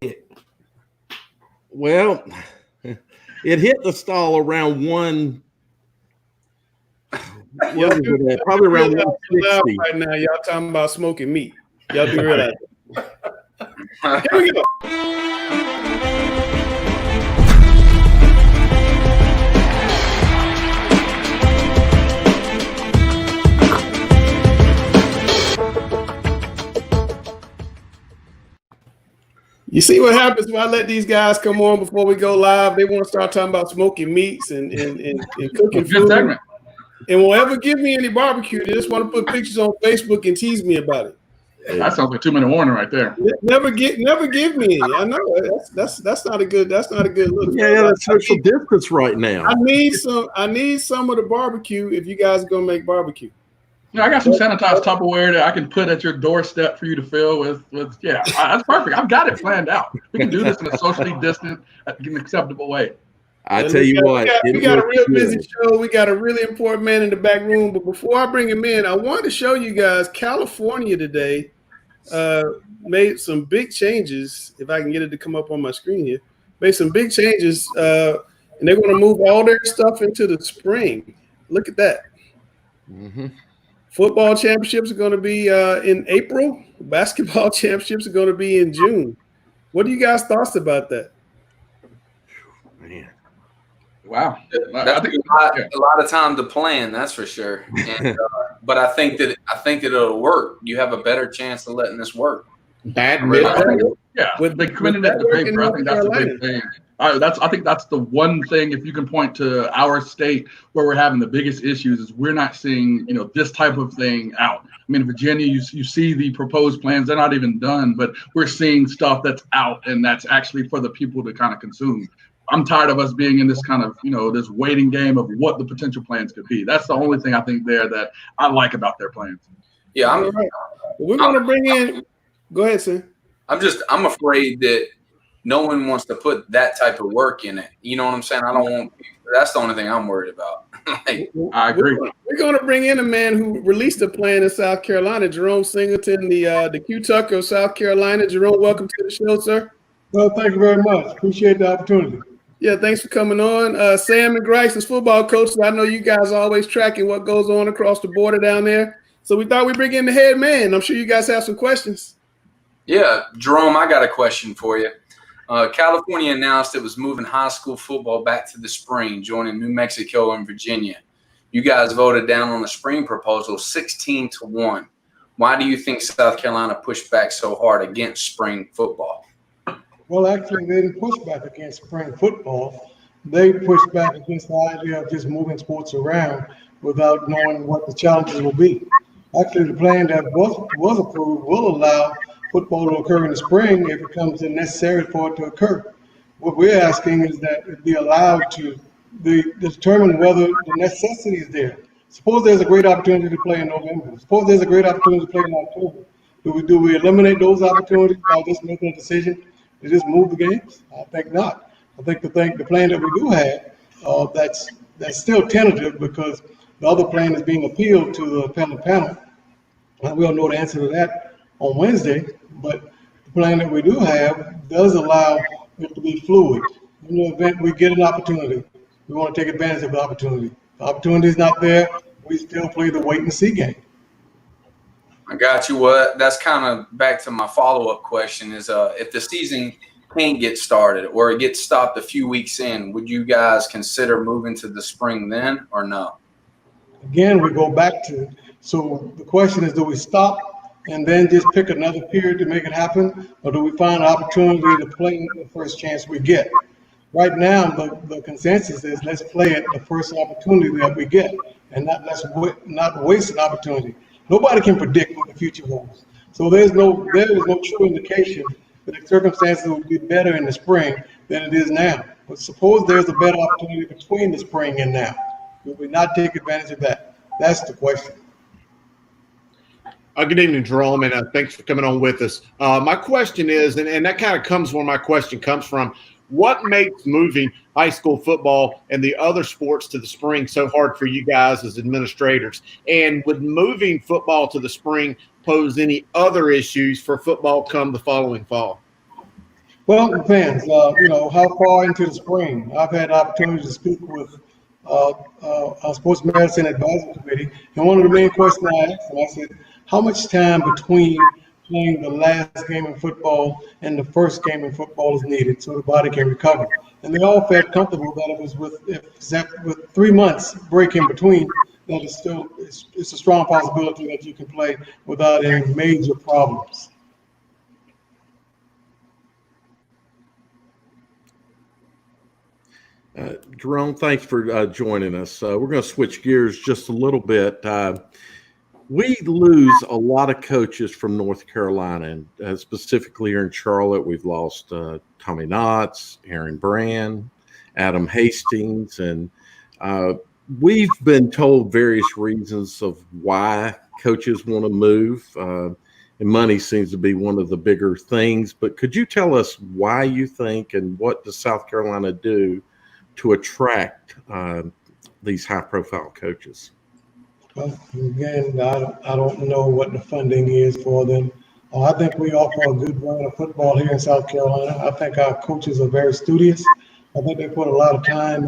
hit? Well, it hit the stall around one. What was it at? Probably around 160. Right now, y'all talking about smoking meat. Y'all do realize that. Here we go. You see what happens when I let these guys come on before we go live? They want to start talking about smoking meats and cooking food. Segment. And won't ever give me any barbecue. They just want to put pictures on Facebook and tease me about it. That sounds like 2-minute warning right there. Never give me any. I know that's not a good look. Yeah, that's social distance right now. I need some of the barbecue if you guys are gonna make barbecue. Yeah, I got some sanitized Tupperware that I can put at your doorstep for you to fill with that's perfect. I've got it planned out. We can do this in a socially distant, an acceptable way. I tell you what, we got a real busy show. We got a really important man in the back room. But before I bring him in, I wanted to show you guys California today made some big changes. If I can get it to come up on my screen here, made some big changes, and they're going to move all their stuff into the spring. Look at that. Mm-hmm. Football championships are going to be in April. Basketball championships are going to be in June. What do you guys thoughts about that? Man. Wow, That's a lot of time to plan. That's for sure. And, but I think that it'll work. You have a better chance of letting this work. With they committed at the paper. I think that's the big thing. I think that's the one thing. If you can point to our state where we're having the biggest issues, is we're not seeing this type of thing out. I mean, in Virginia, you see the proposed plans; they're not even done, but we're seeing stuff that's out and that's actually for the people to kind of consume. I'm tired of us being in this kind of, this waiting game of what the potential plans could be. That's the only thing I think there that I like about their plans. Yeah, we're going to bring in. Go ahead, sir. I'm afraid that no one wants to put that type of work in it. You know what I'm saying? I don't want. That's the only thing I'm worried about. I agree. We're going to bring in a man who released a plan in South Carolina, Jerome Singleton, the Q Tucker of South Carolina. Jerome, welcome to the show, sir. Well, thank you very much. Appreciate the opportunity. Yeah, thanks for coming on. Sam and Grice's football coaches. I know you guys are always tracking what goes on across the border down there. So we thought we'd bring in the head man. I'm sure you guys have some questions. Yeah, Jerome, I got a question for you. California announced it was moving high school football back to the spring, joining New Mexico and Virginia. You guys voted down on the spring proposal 16-1. Why do you think South Carolina pushed back so hard against spring football? Well, actually, they didn't push back against spring football. They pushed back against the idea of just moving sports around without knowing what the challenges will be. Actually, the plan that was approved will allow football to occur in the spring if it becomes necessary for it to occur. What we're asking is that it be allowed to determine whether the necessity is there. Suppose there's a great opportunity to play in November. Suppose there's a great opportunity to play in October. Do we eliminate those opportunities by just making a decision to just move the games? I think not. I think the plan that we do have, that's still tentative because the other plan is being appealed to the appellate panel. We'll know the answer to that on Wednesday, but the plan that we do have does allow it to be fluid. In the event we get an opportunity, we want to take advantage of the opportunity. If the opportunity is not there, we still play the wait and see game. I got you. Well, that's kind of back to my follow-up question is if the season can't get started or it gets stopped a few weeks in, would you guys consider moving to the spring then or no? Again, we go back to, so the question is, do we stop and then just pick another period to make it happen, or do we find an opportunity to play the first chance we get? Right now, the consensus is let's play it the first opportunity that we get, and not waste an opportunity. Nobody can predict what the future holds. So there is no true indication that the circumstances will be better in the spring than it is now. But suppose there's a better opportunity between the spring and now. Will we not take advantage of that? That's the question. Good evening, Jerome, and thanks for coming on with us. My question is, and that kind of comes where my question comes from, what makes moving high school football and the other sports to the spring so hard for you guys as administrators? And would moving football to the spring pose any other issues for football come the following fall? Well, it depends. How far into the spring? I've had opportunity to speak with our sports medicine advisory committee, and one of the main questions I asked them, I said, how much time between playing the last game in football and the first game in football is needed so the body can recover? And they all felt comfortable that it was with 3 months break in between, that it's a strong possibility that you can play without any major problems. Jerome, thanks for joining us. We're going to switch gears just a little bit. We lose a lot of coaches from North Carolina, and specifically here in Charlotte, we've lost Tommy Knotts, Aaron Brand, Adam Hastings, and we've been told various reasons of why coaches want to move, and money seems to be one of the bigger things. But could you tell us why you think, and what does South Carolina do to attract these high-profile coaches? Well, again, I don't know what the funding is for them. I think we offer a good brand of football here in South Carolina. I think our coaches are very studious. I think they put a lot of time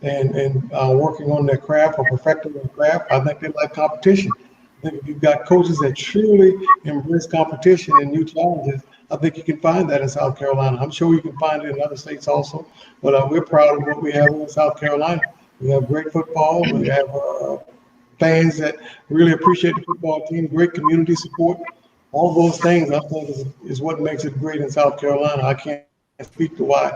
in working on their craft or perfecting their craft. I think they like competition. I think if you've got coaches that truly embrace competition and new challenges, I think you can find that in South Carolina. I'm sure you can find it in other states also, but we're proud of what we have in South Carolina. We have great football. We have fans that really appreciate the football team, great community support. All those things, I think, is what makes it great in South Carolina. I can't speak to why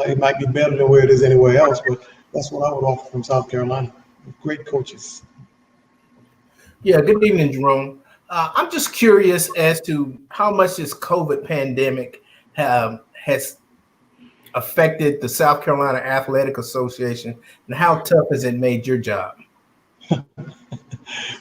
it might be better than where it is anywhere else, but that's what I would offer from South Carolina. Great coaches. Yeah, good evening, Jerome. I'm just curious as to how much this COVID pandemic has affected the South Carolina Athletic Association, and how tough has it made your job?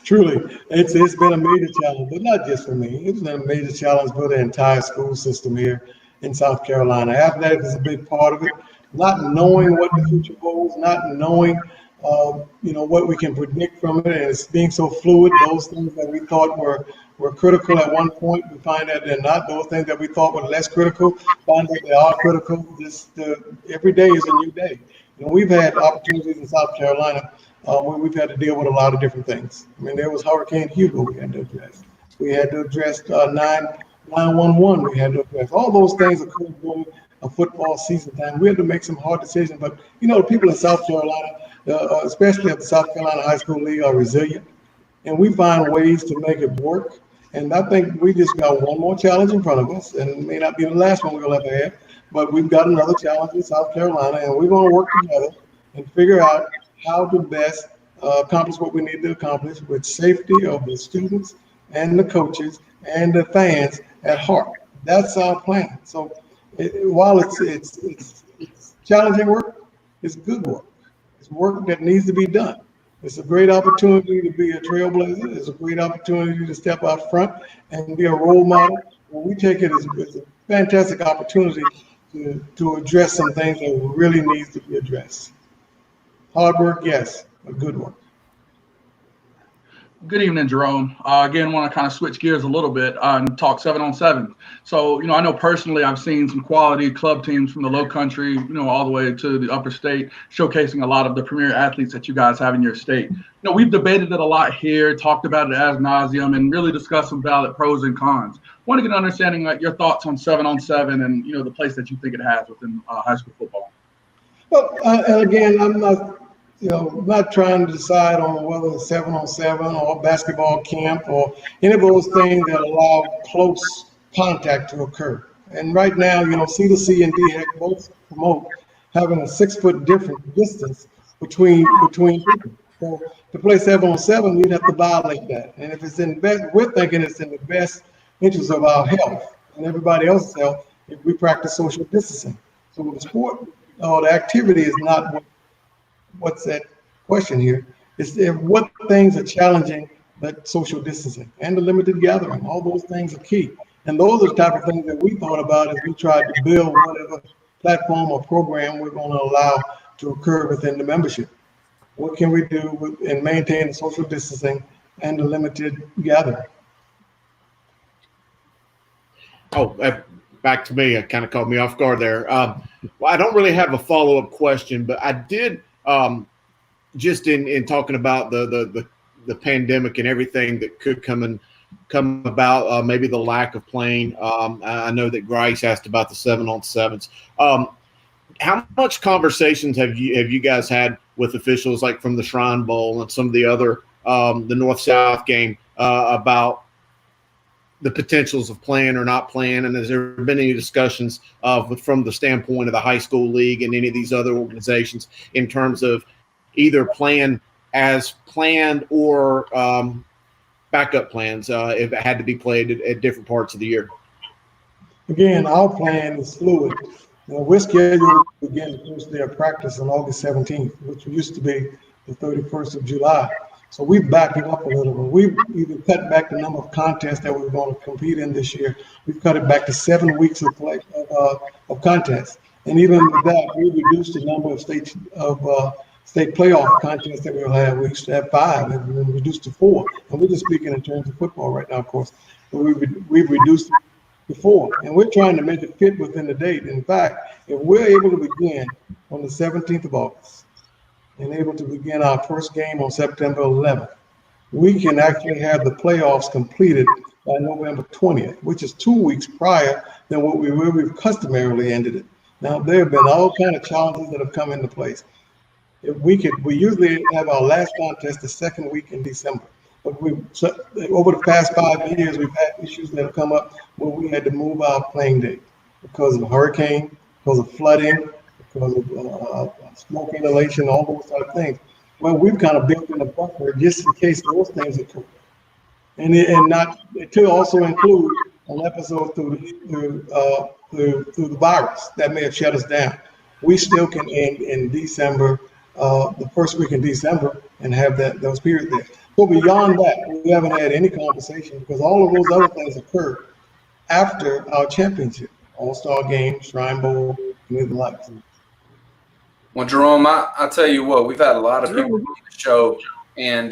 Truly, it's been a major challenge, but not just for me. It's been a major challenge for the entire school system here in South Carolina. Athletics is a big part of it. Not knowing what the future holds, not knowing what we can predict from it, and it's being so fluid. Those things that we thought were critical at one point, we find that they're not. Those things that we thought were less critical, find that they are critical. Every day is a new day. We've had opportunities in South Carolina where we've had to deal with a lot of different things. I mean, there was Hurricane Hugo we had to address. We had to address 911. We had to address all those things occurred during a football season time. We had to make some hard decisions, but the people in South Carolina, especially at the South Carolina High School League, are resilient, and we find ways to make it work. And I think we just got one more challenge in front of us, and it may not be the last one we'll ever have, but we've got another challenge in South Carolina, and we're going to work together and figure out how to best accomplish what we need to accomplish with safety of the students and the coaches and the fans at heart. That's our plan. So while it's challenging work, it's good work. It's work that needs to be done. It's a great opportunity to be a trailblazer. It's a great opportunity to step out front and be a role model. And we take it as a fantastic opportunity to address some things that really needs to be addressed. Hard work, yes, but good work. Good evening, Jerome. Again, want to kind of switch gears a little bit and talk 7-on-7. So, I know personally I've seen some quality club teams from the low country, all the way to the upper state, showcasing a lot of the premier athletes that you guys have in your state. We've debated it a lot here, talked about it ad nauseum, and really discussed some valid pros and cons. Want to get an understanding of your thoughts on 7-on-7 and, the place that you think it has within high school football. Well, and again, I'm not trying to decide on whether it's 7-on-7 or basketball camp or any of those things that allow close contact to occur. And right now, C2C and DHEC both promote having a 6-foot different distance between people. So to play 7-on-7, we'd have to violate that. And if it's we're thinking it's in the best interest of our health and everybody else's health if we practice social distancing. So the sport or the activity is not what's that question here. It's what things are challenging that social distancing and the limited gathering. All those things are key. And those are the type of things that we thought about as we tried to build whatever platform or program we're going to allow to occur within the membership. What can we do and maintain the social distancing and the limited gathering? Oh, back to me. It kind of caught me off guard there. Well, I don't really have a follow-up question, but I did just in talking about the pandemic and everything that could come about, maybe the lack of playing. I know that Grice asked about the 7-on-7s. How much conversations have you guys had with officials, like from the Shrine Bowl and some of the other the North-South game, about the potentials of playing or not playing? And has there been any discussions from the standpoint of the high school league and any of these other organizations in terms of either playing as planned or backup plans if it had to be played at different parts of the year? Again, our plan is fluid. We're scheduled to begin the first day of practice on August 17th, which used to be the 31st of July. So we've backed it up a little bit. We've even cut back the number of contests that we're going to compete in this year. We've cut it back to 7 weeks of play of contests. And even with that, we reduced the number of state playoff contests that we'll have. We used to have 5, and we reduced to 4. And we're just speaking in terms of football right now, of course. But we've reduced it to 4, and we're trying to make it fit within the date. In fact, if we're able to begin on the 17th of August and able to begin our first game on September 11th, we can actually have the playoffs completed by November 20th, which is 2 weeks prior than where we've customarily ended it. Now, there have been all kinds of challenges that have come into place. If we usually have our last contest the second week in December. But over the past 5 years, we've had issues that have come up where we had to move our playing date because of hurricane, because of flooding, because of smoke inhalation, all those type of things. Well, we've kind of built in a buffer just in case those things occur. And it could also include an episode through the virus that may have shut us down. We still can end in December, the first week in December, and have those periods there. So beyond that, we haven't had any conversation because all of those other things occurred after our championship, All-Star Game, Shrine Bowl, and the likes. Well, Jerome, I tell you what, we've had a lot of people on the show, and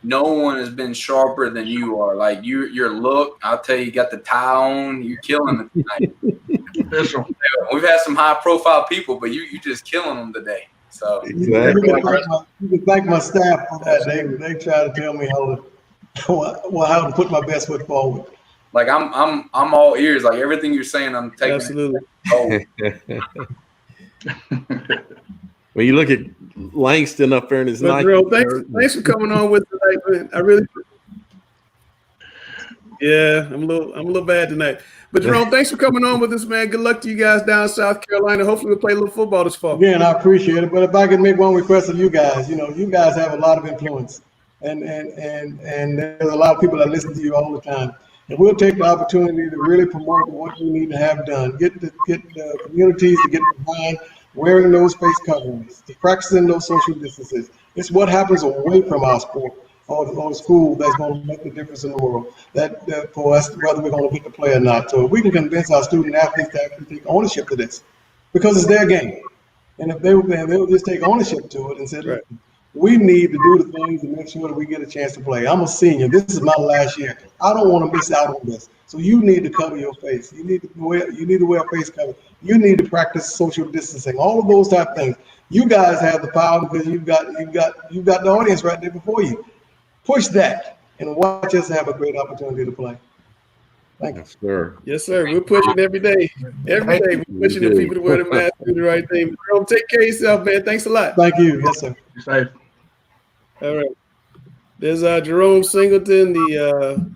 no one has been sharper than you are. Like your look, I'll tell you, you got the tie on, you're killing it tonight. We've had some high-profile people, but you just killing them today. So exactly. You can thank my staff for that. They try to tell me how to put my best foot forward. Like I'm all ears. Like everything you're saying, I'm taking. Absolutely. When you look at Langston up there in his night. Thanks for coming on with tonight, man. I really. Yeah, I'm a little bad tonight. But Jerome, thanks for coming on with us, man. Good luck to you guys down in South Carolina. Hopefully we'll play a little football this fall. Again, I appreciate it. But if I can make one request of you guys, you guys have a lot of influence. And there's a lot of people that listen to you all the time. And we'll take the opportunity to really promote what we need to have done. Get the communities to get behind wearing those face coverings, to practicing those social distances. It's what happens away from our sport or school that's going to make the difference in the world. That for us, whether we're going to get to play or not. So if we can convince our student athletes to actually take ownership of this, because it's their game. And if they'll just take ownership to it and say, right, we need to do the things to make sure that we get a chance to play. I'm a senior. This is my last year. I don't want to miss out on this. So you need to cover your face. You need to wear a face cover. You need to practice social distancing. All of those type of things. You guys have the power because you've got the audience right there before you. Push that and watch us have a great opportunity to play. Thank you. Yes, sir. Yes, sir. We're pushing every day. Every day we're pushing the people to wear the mask, do the right thing. Jerome, take care of yourself, man. Thanks a lot. Thank you. Yes, sir. You're safe. All right. There's Jerome Singleton, the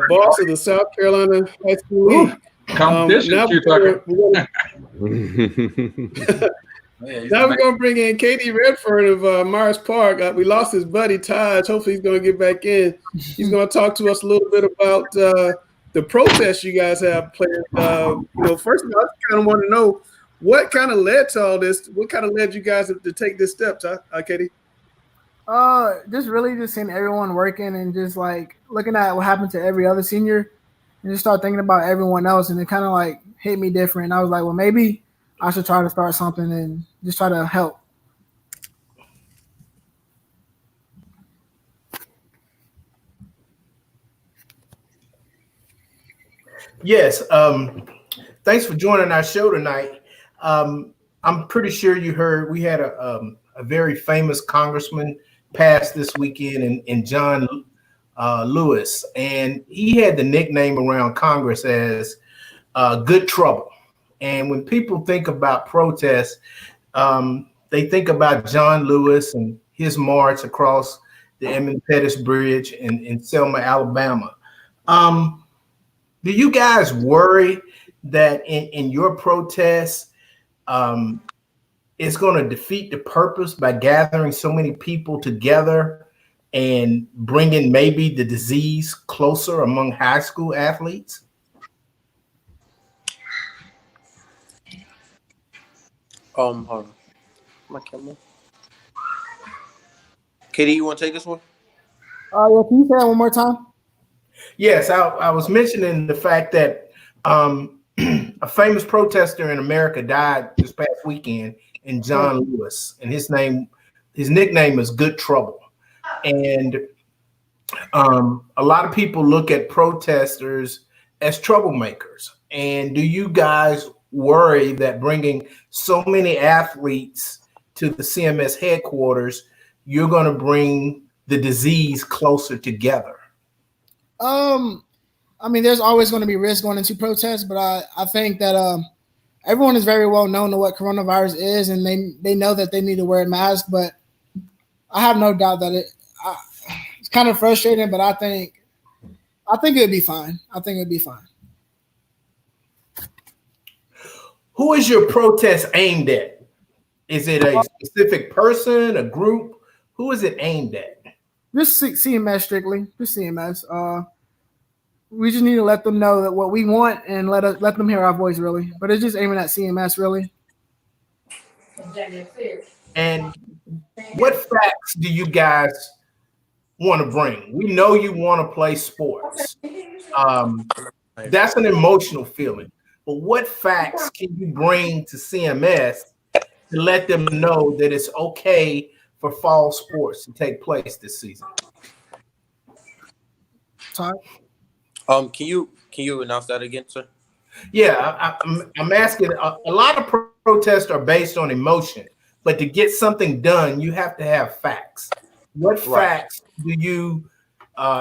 boss of the South Carolina High School League. Competition. Now we're going to bring in Katie Redford of Myers Park. We lost his buddy, Taj. Hopefully he's going to get back in. He's going to talk to us a little bit about the protests you guys have planned. First of all, I kind of want to know what kind of led to all this. What kind of led you guys to take this step, Katie? Just seeing everyone working and just like looking at what happened to every other senior and just start thinking about everyone else. And it kind of like hit me different. And I was like, well, maybe I should try to start something and just try to help. Yes. Thanks for joining our show tonight. I'm pretty sure you heard we had a very famous congressman pass this weekend in John Lewis, and he had the nickname around Congress as Good Trouble. And when people think about protests, they think about John Lewis and his march across the Emmett Pettus Bridge in Selma, Alabama. Do you guys worry that in your protests, it's going to defeat the purpose by gathering so many people together and bringing maybe the disease closer among high school athletes? Hold on. My camera. Katie, you want to take this one? Yeah, can you say that one more time? Yes, I was mentioning the fact that a famous protester in America died this past weekend, in John Lewis, and his nickname is Good Trouble. And a lot of people look at protesters as troublemakers. And do you guys worry that bringing so many athletes to the CMS headquarters, you're going to bring the disease closer together? I mean, there's always going to be risk going into protests, but I think that everyone is very well known to what coronavirus is, and they know that they need to wear a mask. But I have no doubt that it's kind of frustrating, but I think it would be fine. I think it would be fine. Who is your protest aimed at? Is it a specific person, a group? Who is it aimed at? Just CMS strictly, just CMS. We just need to let them know that what we want and let them hear our voice, really. But it's just aiming at CMS, really. And what facts do you guys want to bring? We know you want to play sports. That's an emotional feeling. But what facts can you bring to CMS to let them know that it's okay for fall sports to take place this season? Todd? Can you announce that again, sir? Yeah, I'm asking. A lot of protests are based on emotion, but to get something done, you have to have facts. What facts do you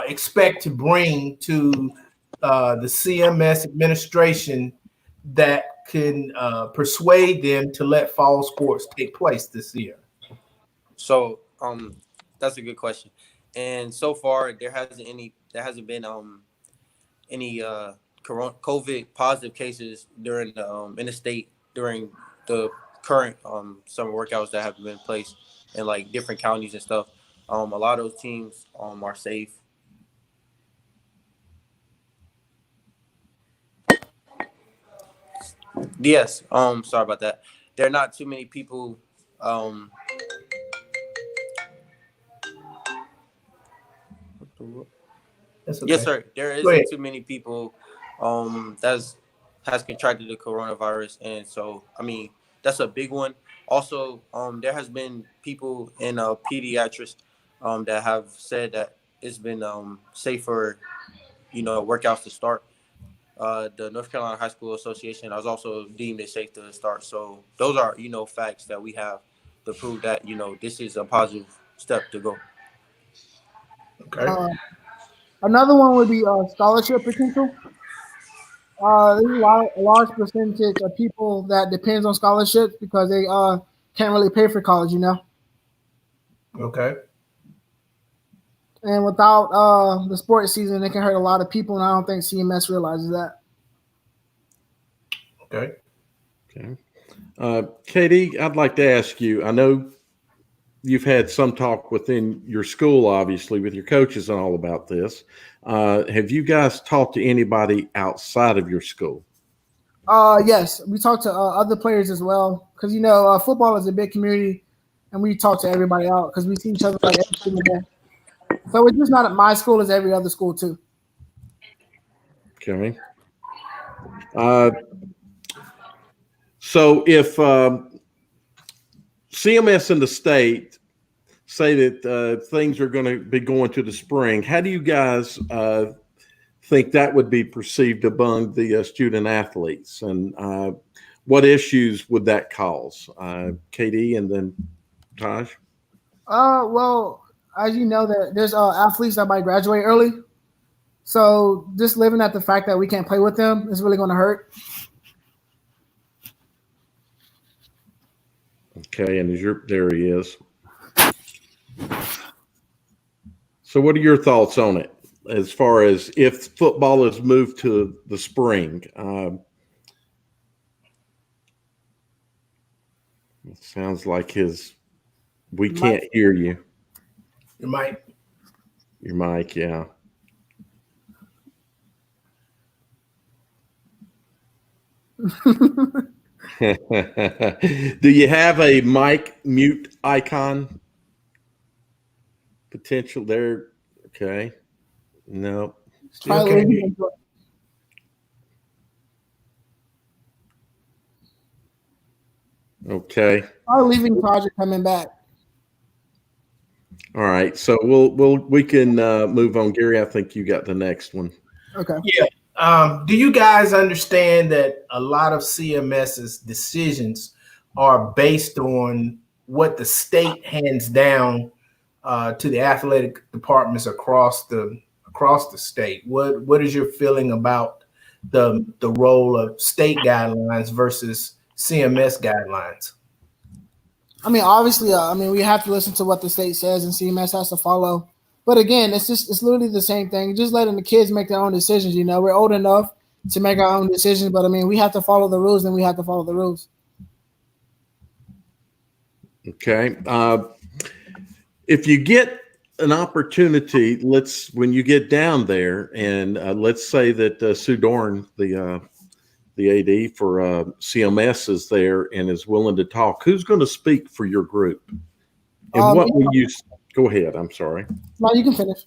expect to bring to the CMS administration that can persuade them to let fall sports take place this year? So that's a good question. And so far there hasn't been any COVID positive cases during the in the state during the current summer workouts that have been placed in like different counties and stuff. A lot of those teams are safe. Yes. Sorry about that. There are not too many people. Okay. Yes, sir. There isn't too many people has contracted the coronavirus, and so I mean that's a big one. Also, there has been people in pediatrics that have said that it's been safer, workouts to start. The North Carolina High School Association has also deemed it safe to start. So those are facts that we have to prove that this is a positive step to go. Okay. Another one would be scholarship potential. There's a large percentage of people that depends on scholarships because they can't really pay for college, Okay. And without the sports season, it can hurt a lot of people, and I don't think CMS realizes that. Okay. Katie, I'd like to ask you, I know you've had some talk within your school, obviously, with your coaches and all about this. Have you guys talked to anybody outside of your school? Yes, we talked to other players as well because, football is a big community, and we talk to everybody out because we see each other like every single day. So it's just not at my school; it's every other school too. Okay. So if CMS in the state say that things are going to be going to the spring, how do you guys think that would be perceived among the student athletes, and what issues would that cause? KD and then Taj. Well, as you know, that there's athletes that might graduate early, so just living at the fact that we can't play with them is really going to hurt. Okay, and there he is. So what are your thoughts on it as far as if football is moved to the spring? It sounds like we can't hear you. Your mic. Your mic, yeah. Do you have a mic mute icon potential there? Okay. No. Okay. Okay. Our leaving project coming back. All right. So we can move on. Gary, I think you got the next one. Okay. Yeah. Do you guys understand that a lot of CMS's decisions are based on what the state hands down to the athletic departments across the state? What is your feeling about the role of state guidelines versus CMS guidelines? I mean, obviously, we have to listen to what the state says, and CMS has to follow. But again, it's literally the same thing. Just letting the kids make their own decisions. You know, we're old enough to make our own decisions, but I mean, we have to follow the rules, and we have to follow the rules. Okay. If you get an opportunity, when you get down there, and let's say that Sue Dorn, the AD for CMS, is there and is willing to talk, who's going to speak for your group? And what will you? Go ahead. I'm sorry. No, you can finish.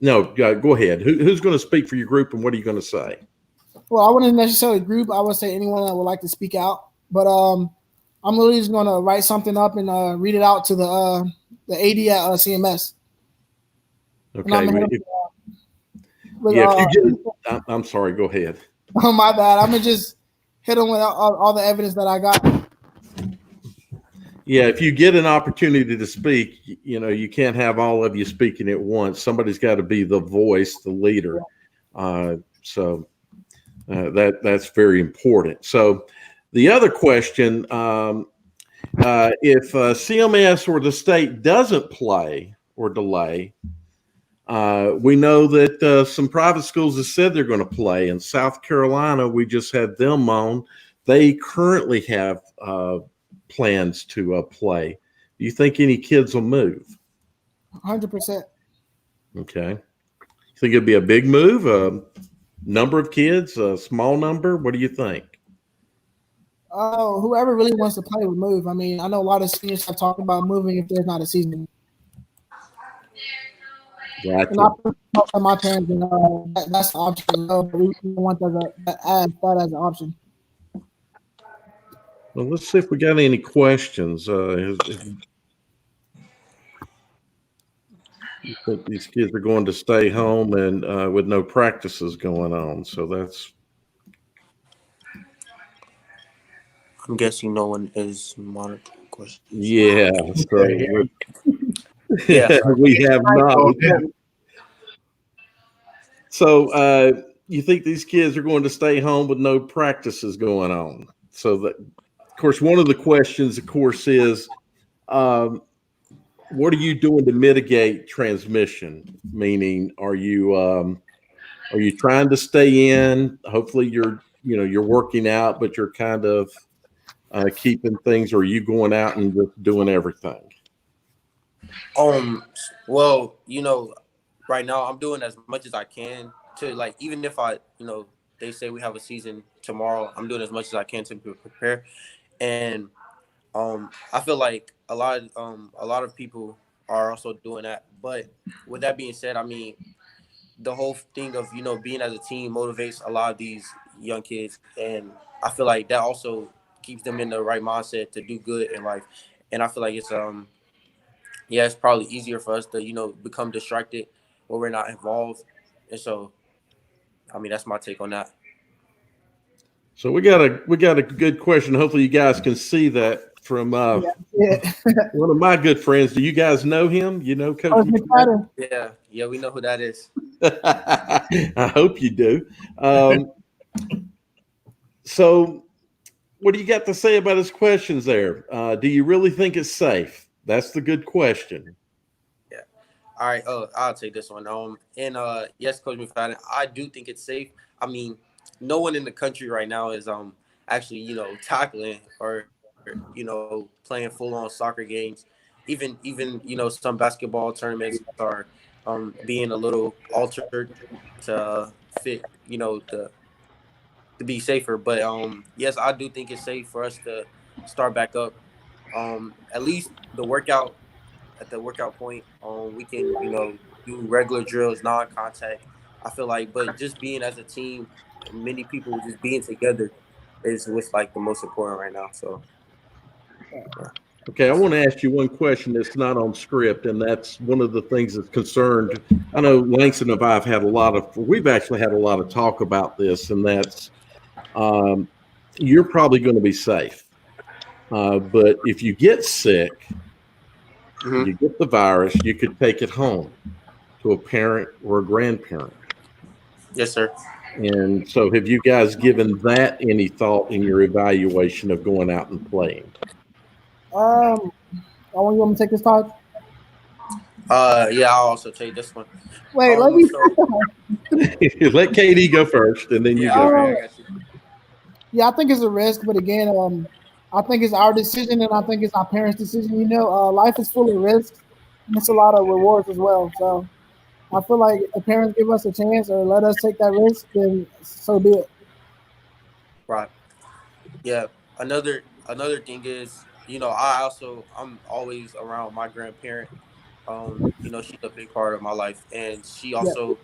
No, go ahead. Who's going to speak for your group, and what are you going to say? Well, I wouldn't necessarily group. I would say anyone that would like to speak out. But I'm literally just going to write something up and read it out to the AD at CMS. Okay. I'm sorry. Go ahead. Oh, my bad. I'm going to just hit them with all the evidence that I got. Yeah, if you get an opportunity to speak, you can't have all of you speaking at once. Somebody's got to be the voice, the leader. So that's very important. So the other question, if CMS or the state doesn't play or delay, we know that some private schools have said they're going to play. In South Carolina, we just had them on. They currently have plans to play. Do you think any kids will move? 100%. Okay. You think it'd be a big move? A number of kids? A small number? What do you think? Whoever really wants to play would move. I mean, I know a lot of seniors have talked about moving if there's not a season. Gotcha. And I talked to my parents, that's the option. We want that as an option. Well, let's see if we got any questions. I think these kids are going to stay home and with no practices going on. So that's. I'm guessing no one is monitoring questions. Yeah. So Yeah. we have not. So you think these kids are going to stay home with no practices going on? So that. Of course, one of the questions, is, what are you doing to mitigate transmission? Meaning, are you trying to stay in? Hopefully, you're working out, but you're kind of keeping things. Or are you going out and just doing everything? Well, right now I'm doing as much as I can to even if they say we have a season tomorrow, I'm doing as much as I can to prepare. And I feel like a lot of people are also doing that. But with that being said, I mean, the whole thing of being as a team motivates a lot of these young kids, and I feel like that also keeps them in the right mindset to do good in life. And I feel like it's it's probably easier for us to become distracted when we're not involved, and so I mean, that's my take on that. So we got a good question. Hopefully you guys can see that from one of my good friends. Do you guys know him? You know Coach McFadden? Yeah, we know who that is. I hope you do. So what do you got to say about his questions there? Do you really think it's safe? That's the good question. Yeah. All right. I'll take this one. Yes, Coach McFadden, I do think it's safe. I mean, no one in the country right now is actually tackling or playing full on soccer games. Even some basketball tournaments are being a little altered to fit to be safer. But yes, I do think it's safe for us to start back up. At least at the workout point, we can do regular drills, non-contact. I feel like, but just being as a team, many people just being together is what's like the most important right now. So. Yeah. Okay, I want to ask you one question that's not on script, and that's one of the things that's concerned. I know Langston and I have we've actually had a lot of talk about this, and that's you're probably going to be safe. But if you get sick, you get the virus, you could take it home to a parent or a grandparent. Yes, sir. And so have you guys given that any thought in your evaluation of going out and playing? You want me to take this, Todd? Yeah, I'll also take this one. Wait, let me. Let Katie go first, and then you go. Yeah, I think it's a risk, but again, I think it's our decision, and I think it's our parents' decision. Life is full of risks, and it's a lot of rewards as well. So I feel like if parents give us a chance or let us take that risk, then so be it. Right. Yeah. Another thing is, I'm always around my grandparent. She's a big part of my life, and she also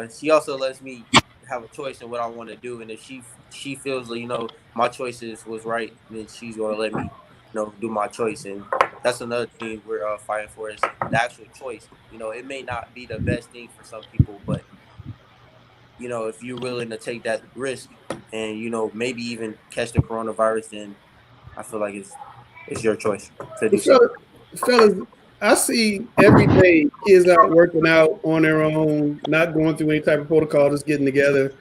she also lets me have a choice in what I want to do. And if she feels my choices was right, then she's gonna let me do my choice. And that's another thing we're fighting for is the actual choice. It may not be the best thing for some people, but if you're willing to take that risk and maybe even catch the coronavirus, then I feel like it's your choice to do so. Fellas, I see every day kids out working out on their own, not going through any type of protocol, just getting together.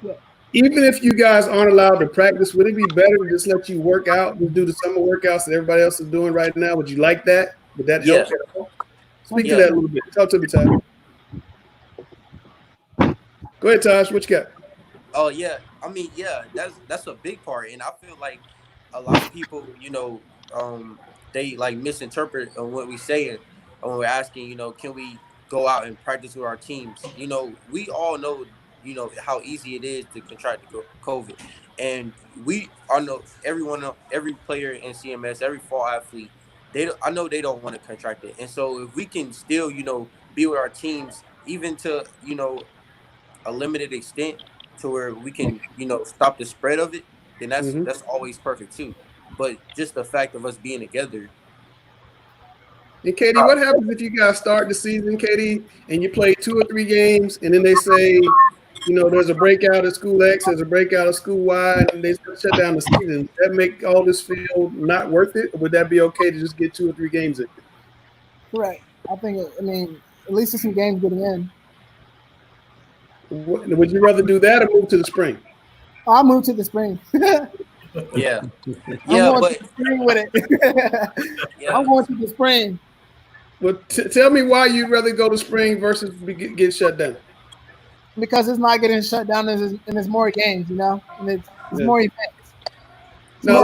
Yeah. Even if you guys aren't allowed to practice, would it be better to just let you work out and do the summer workouts that everybody else is doing right now? Would you like that? Would that help? Speak to that a little bit. Talk to me, Todd. Go ahead, Tosh. What you got? Oh yeah, I mean, yeah, that's a big part, and I feel like a lot of people, they like misinterpret what we saying when we're asking, can we go out and practice with our teams? We all know, how easy it is to contract COVID, and every player in CMS, every fall athlete, I know they don't want to contract it, and so if we can still, be with our teams, even to, a limited extent, to where we can, stop the spread of it, then that's always perfect too. But just the fact of us being together. And Katie, what happens if you guys start the season, Katie, and you play 2 or 3 games, and then they say, there's a breakout at school X, there's a breakout at school Y, and they shut down the season? Does that make all this feel not worth it? Or would that be okay to just get 2 or 3 games in? Correct. I think, at least there's some games getting in. Would you rather do that or move to the spring? I'll move to the spring. Yeah. I'm going to the spring with it. I'm going to the spring. Well, tell me why you'd rather go to spring versus get shut down. Because it's not getting shut down, and there's more games, and it's more events. Now,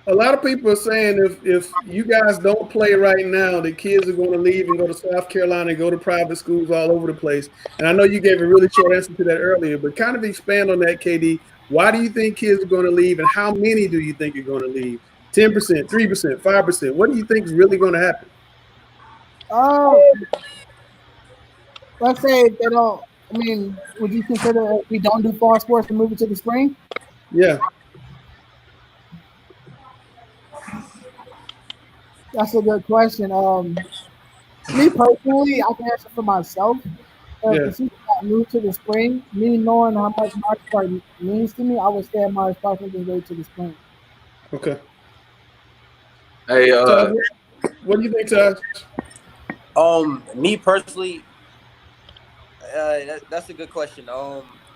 a lot of people are saying if you guys don't play right now, the kids are going to leave and go to South Carolina and go to private schools all over the place. And I know you gave a really short answer to that earlier, but kind of expand on that, KD. Why do you think kids are going to leave, and how many do you think are going to leave? 10%, 3%, 5%? What do you think is really going to happen? Let's say if they don't. Would you consider if we don't do fall sports and move it to the spring? Yeah. That's a good question. Me personally, I can answer for myself. The season moved to the spring, me knowing how much March Park means to me, I would stay at March Park and just wait to the spring. Okay. Hey, Todd, what do you think, Todd? Me personally, that's a good question.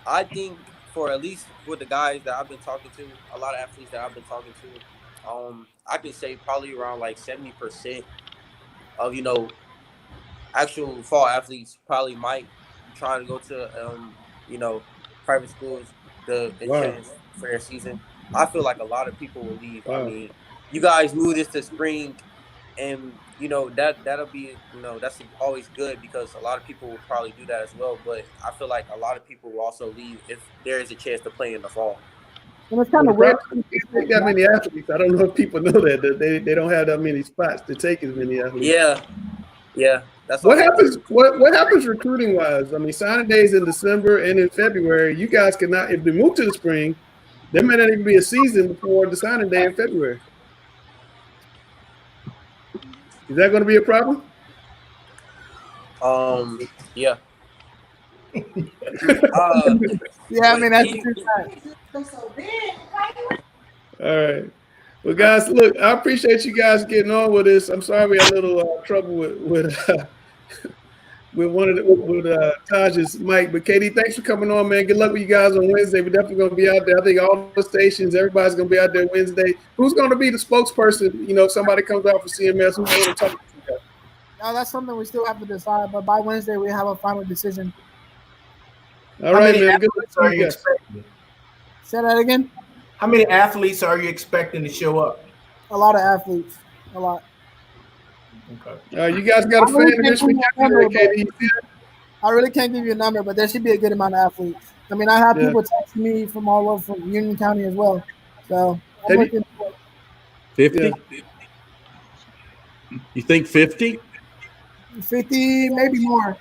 I think for at least with the guys that I've been talking to, a lot of athletes that I've been talking to, I can say probably around like 70% of actual fall athletes probably might try to go to private schools the Wow. chance for their season. I feel like a lot of people will leave. Wow. I mean, you guys move this to spring, and that'll be that's always good because a lot of people will probably do that as well. But I feel like a lot of people will also leave if there is a chance to play in the fall. And it's kind of weird. Take that many athletes. I don't know if people know that they don't have that many spots to take as many athletes. Yeah. That's what happens. What happens recruiting wise? I mean, signing days in December and in February. You guys cannot. If they move to the spring, there may not even be a season before the signing day in February. Is that going to be a problem? Yeah. Yeah, I mean that's true. All right. Well, guys, look, I appreciate you guys getting on with this. I'm sorry we had a little trouble with Taj's mic, but Katie, thanks for coming on, man. Good luck with you guys on Wednesday. We're definitely going to be out there. I think all the stations, everybody's going to be out there Wednesday. Who's going to be the spokesperson? If somebody comes out for CMS, who's going to talk to you guys? No, that's something we still have to decide, but by Wednesday we have a final decision. All right, man. Good luck to you guys. Say that again. How many athletes are you expecting to show up? A lot of athletes. A lot. Okay. You guys got a fan in this weekend, Katie? I really can't give you a number, but there should be a good amount of athletes. I mean, I have people texting me from all over from Union County as well. So I'm looking for 50? Yeah. You think 50? 50, maybe more.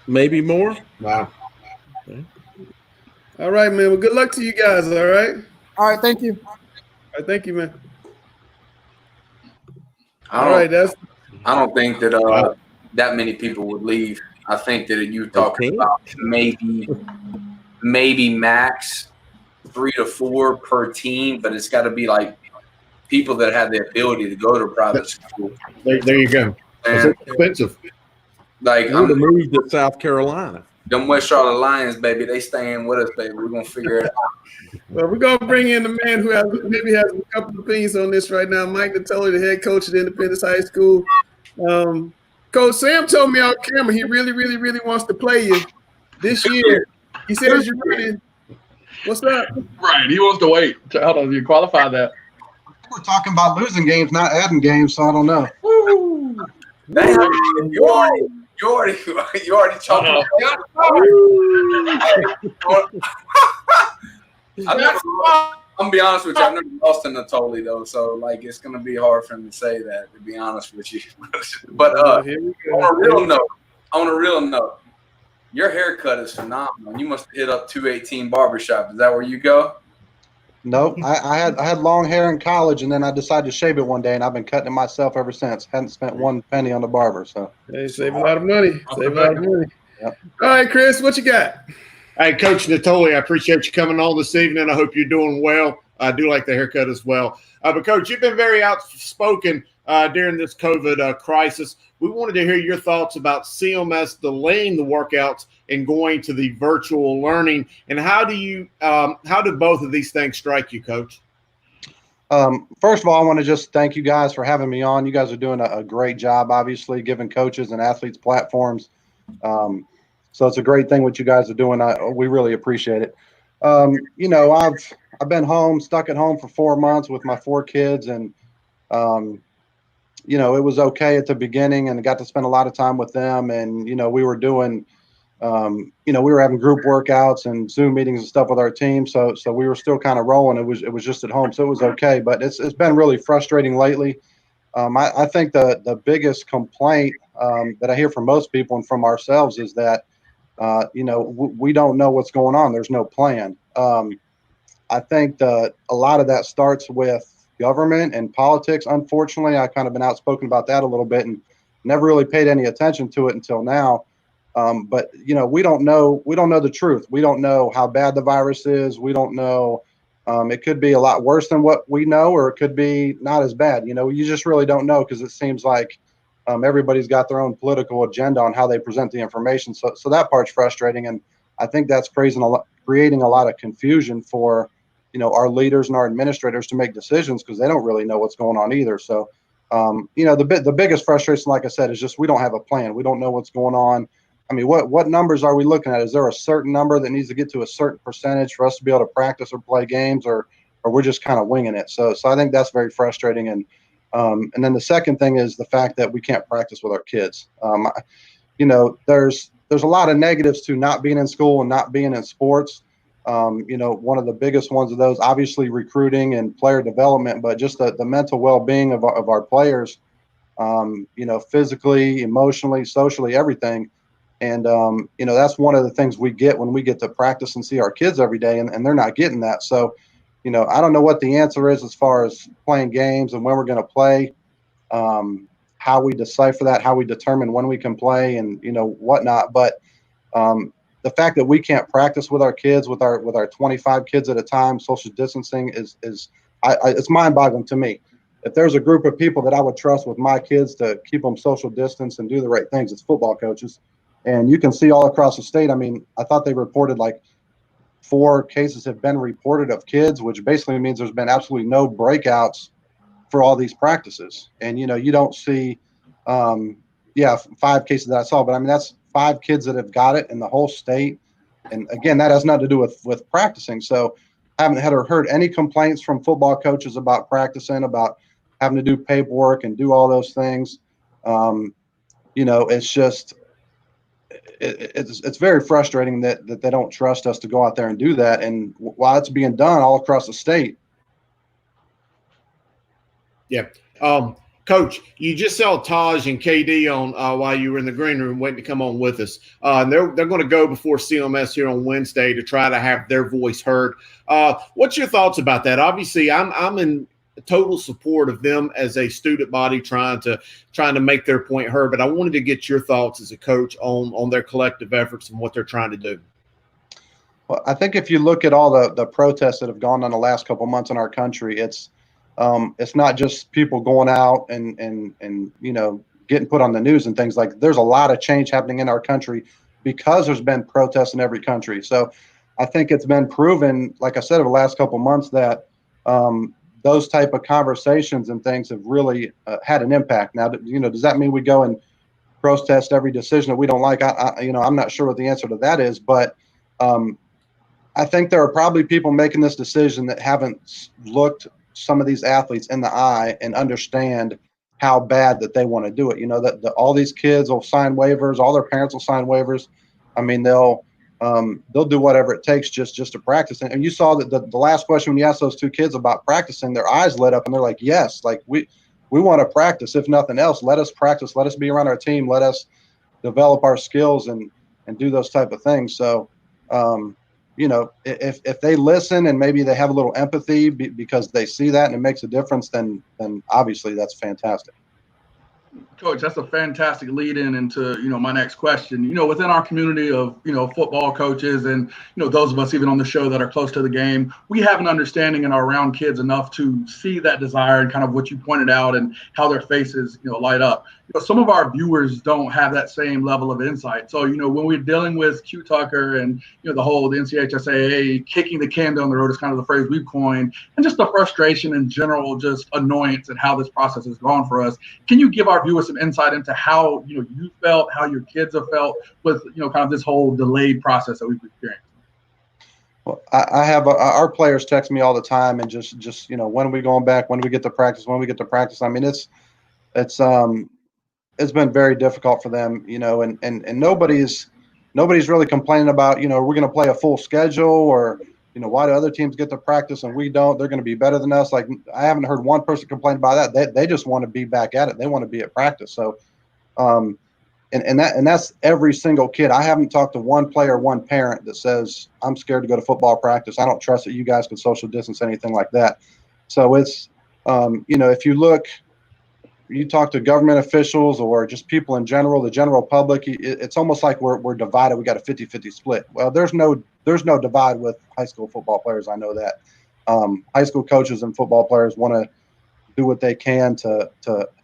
Maybe more? Wow. Okay. All right, man. Well, good luck to you guys, all right? All right, thank you. All right, thank you, man. I don't think that that many people would leave. I think that you're talking about maybe max 3 to 4 per team, but it's got to be like people that have the ability to go to private school. There you go. It's expensive. Like I'm to move to South Carolina. Them West Charlotte Lions, baby, they staying with us, baby. We're gonna figure it out. Well, we're gonna bring in the man who maybe has a couple of opinions on this right now, Mike Natoli, the head coach at Independence High School. Coach Sam told me on camera he really, really, really wants to play you this year. He says you're ready. What's up? Right, he wants to wait. Hold on, you qualify that. We're talking about losing games, not adding games, so I don't know. Woo. You already choked him. I'm gonna be honest with you. I've never lost to Natoli though, so like it's gonna be hard for him to say that. To be honest with you, but on a real note, your haircut is phenomenal. You must have hit up 218 Barbershop. Is that where you go? Nope. I had long hair in college, and then I decided to shave it one day, and I've been cutting it myself ever since. Hadn't spent one penny on the barber. So hey, save a lot of money. Save a lot of money. Yep. All right, Chris, what you got? Hey, Coach Natoli, I appreciate you coming on this evening. I hope you're doing well. I do like the haircut as well. But, Coach, you've been very outspoken during this COVID crisis. We wanted to hear your thoughts about CMS delaying the workouts and going to the virtual learning. And how do both of these things strike you, Coach? First of all, I want to just thank you guys for having me on. You guys are doing a great job, obviously, giving coaches and athletes platforms. So it's a great thing what you guys are doing. We really appreciate it. I've been stuck at home for 4 months with my 4 kids, and it was okay at the beginning, and I got to spend a lot of time with them. And we were doing, we were having group workouts and Zoom meetings and stuff with our team. So we were still kind of rolling. It was just at home, so it was okay. But it's been really frustrating lately. I think the biggest complaint that I hear from most people and from ourselves is that we don't know what's going on. There's no plan. I think a lot of that starts with government and politics. Unfortunately, I've kind of been outspoken about that a little bit and never really paid any attention to it until now. But we don't know the truth. We don't know how bad the virus is. We don't know. It could be a lot worse than what we know, or it could be not as bad. You just really don't know, because it seems like everybody's got their own political agenda on how they present the information. So that part's frustrating, and I think that's creating a lot of confusion for our leaders and our administrators to make decisions, because they don't really know what's going on either. So the biggest frustration, like I said, is just we don't have a plan. We don't know what's going on. I mean, what numbers are we looking at? Is there a certain number that needs to get to a certain percentage for us to be able to practice or play games, or we're just kind of winging it? So I think that's very frustrating. And then the second thing is the fact that we can't practice with our kids. There's a lot of negatives to not being in school and not being in sports. One of the biggest ones of those, obviously, recruiting and player development, but just the mental well-being of our players, physically, emotionally, socially, everything. And, that's one of the things we get when we get to practice and see our kids every day, and they're not getting that. So, I don't know what the answer is as far as playing games and when we're going to play, how we decipher that, how we determine when we can play and, whatnot. But the fact that we can't practice with our kids, with our 25 kids at a time, social distancing is it's mind-boggling to me. If there's a group of people that I would trust with my kids to keep them social distance and do the right things, it's football coaches. And you can see all across the state. I mean, I thought they reported like 4 cases have been reported of kids, which basically means there's been absolutely no breakouts for all these practices. And, you don't see, 5 cases that I saw, but I mean, that's 5 kids that have got it in the whole state. And again, that has nothing to do with practicing. So I haven't heard any complaints from football coaches about practicing, about having to do paperwork and do all those things. It's just, it's very frustrating that they don't trust us to go out there and do that. And while it's being done all across the state. Yeah. Coach, you just saw Taj and KD on while you were in the green room waiting to come on with us. They're going to go before CMS here on Wednesday to try to have their voice heard. What's your thoughts about that? Obviously, I'm in total support of them as a student body trying to make their point heard, but I wanted to get your thoughts as a coach on their collective efforts and what they're trying to do. Well, I think if you look at all the protests that have gone on the last couple of months in our country, it's not just people going out and getting put on the news and things. Like, there's a lot of change happening in our country because there's been protests in every country. So I think it's been proven, like I said, over the last couple of months that those type of conversations and things have really had an impact. Now, does that mean we go and protest every decision that we don't like? I'm not sure what the answer to that is, but I think there are probably people making this decision that haven't looked some of these athletes in the eye and understand how bad that they want to do it. That all these kids will sign waivers, all their parents will sign waivers. I mean, they'll do whatever it takes just to practice. And you saw that the last question when you asked those 2 kids about practicing, their eyes lit up and they're like, yes, like we want to practice. If nothing else, let us practice. Let us be around our team. Let us develop our skills and do those type of things. So, if they listen and maybe they have a little empathy because they see that and it makes a difference, then obviously that's fantastic. Coach, that's a fantastic lead in into, my next question. Within our community of, football coaches and, those of us even on the show that are close to the game, we have an understanding and are around kids enough to see that desire and kind of what you pointed out and how their faces, light up. Some of our viewers don't have that same level of insight. So, when we're dealing with Q Tucker and, the SCHSL kicking the can down the road is kind of the phrase we've coined, and just the frustration and general just annoyance at how this process has gone for us. Can you give our viewers some insight into how, you felt, how your kids have felt with, kind of this whole delayed process that we've experienced? Well, I have our players text me all the time and just when are we going back? When do we get to practice? When we get to practice? I mean, it's been very difficult for them, and nobody's really complaining about, we're going to play a full schedule or, why do other teams get to practice and we don't? They're going to be better than us. Like, I haven't heard one person complain about that. They just want to be back at it. They want to be at practice. So, and that's every single kid. I haven't talked to one player, one parent that says, I'm scared to go to football practice. I don't trust that you guys can social distance, anything like that. So it's, if you look, you talk to government officials or just people in general, the general public, it's almost like we're divided. We got a 50-50 split. Well, there's no divide with high school football players. I know that. High school coaches and football players want to do what they can to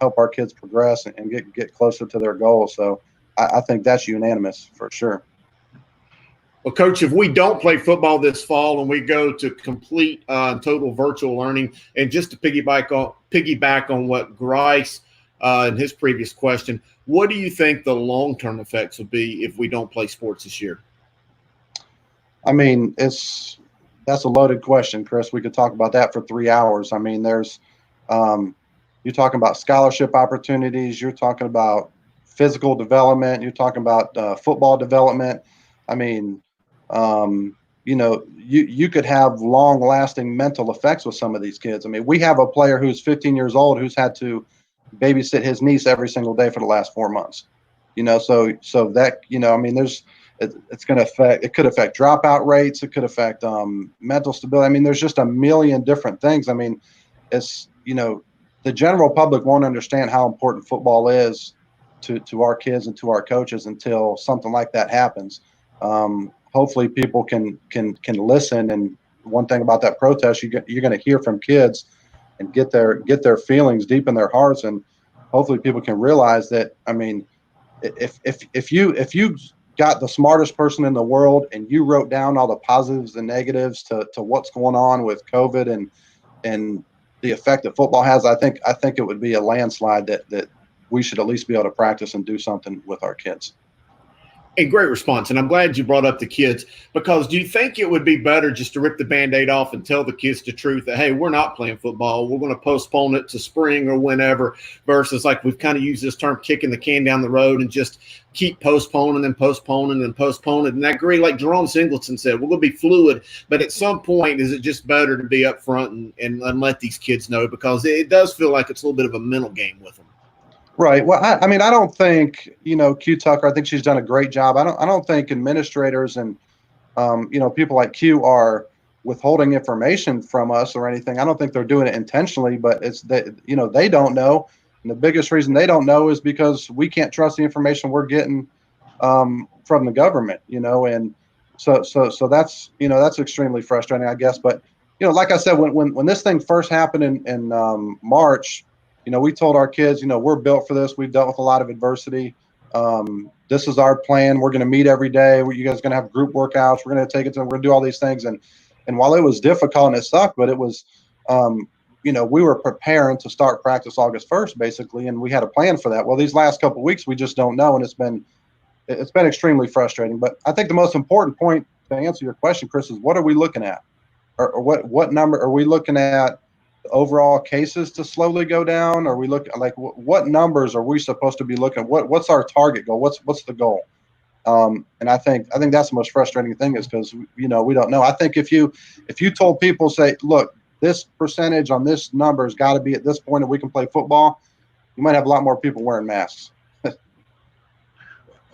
help our kids progress and get closer to their goals. So I think that's unanimous for sure. Well, Coach, if we don't play football this fall and we go to complete total virtual learning, and just to piggyback on what Grice in his previous question, what do you think the long-term effects will be if we don't play sports this year? I mean, that's a loaded question, Chris. We could talk about that for 3 hours. I mean, there's you're talking about scholarship opportunities. You're talking about physical development. You're talking about football development. I mean, you could have long-lasting mental effects with some of these kids. I mean, we have a player who's 15 years old who's had to babysit his niece every single day for the last 4 months. So that, I mean, it's going to affect. It could affect dropout rates. It could affect mental stability. I mean, there's just a million different things. I mean, it's the general public won't understand how important football is to our kids and to our coaches until something like that happens. Hopefully people can listen. And one thing about that protest, you're going to hear from kids and get their feelings deep in their hearts. And hopefully people can realize that, I mean, if you got the smartest person in the world and you wrote down all the positives and negatives to what's going on with COVID and the effect that football has, I think it would be a landslide that we should at least be able to practice and do something with our kids. A great response, and I'm glad you brought up the kids, because do you think it would be better just to rip the Band-Aid off and tell the kids the truth that, hey, we're not playing football, we're going to postpone it to spring or whenever, versus like we've kind of used this term kicking the can down the road and just keep postponing and postponing and postponing. And I agree, like Jerome Singleton said, we're going to be fluid, but at some point, is it just better to be upfront and let these kids know, because it does feel like it's a little bit of a mental game with them. Right. Well, I mean, I don't think, Q Tucker, I think she's done a great job. I don't think administrators and, people like Q are withholding information from us or anything. I don't think they're doing it intentionally, but it's that, they don't know. And the biggest reason they don't know is because we can't trust the information we're getting from the government, and so that's, that's extremely frustrating, I guess. But, like I said, when this thing first happened in March, we told our kids, we're built for this. We've dealt with a lot of adversity. This is our plan. We're going to meet every day. You guys are going to have group workouts. We're going to take it to them. We're going to do all these things. And while it was difficult and it sucked, but it was, we were preparing to start practice August 1st, basically. And we had a plan for that. Well, these last couple of weeks, we just don't know. And it's been extremely frustrating. But I think the most important point to answer your question, Chris, is what are we looking at? Or what number are we looking at? Overall cases to slowly go down? Or we look like what numbers are we supposed to be looking at? What's our target goal? What's the goal? And I think that's the most frustrating thing, is because we don't know. I think if you told people, say, look, this percentage on this number has got to be at this point and we can play football, you might have a lot more people wearing masks.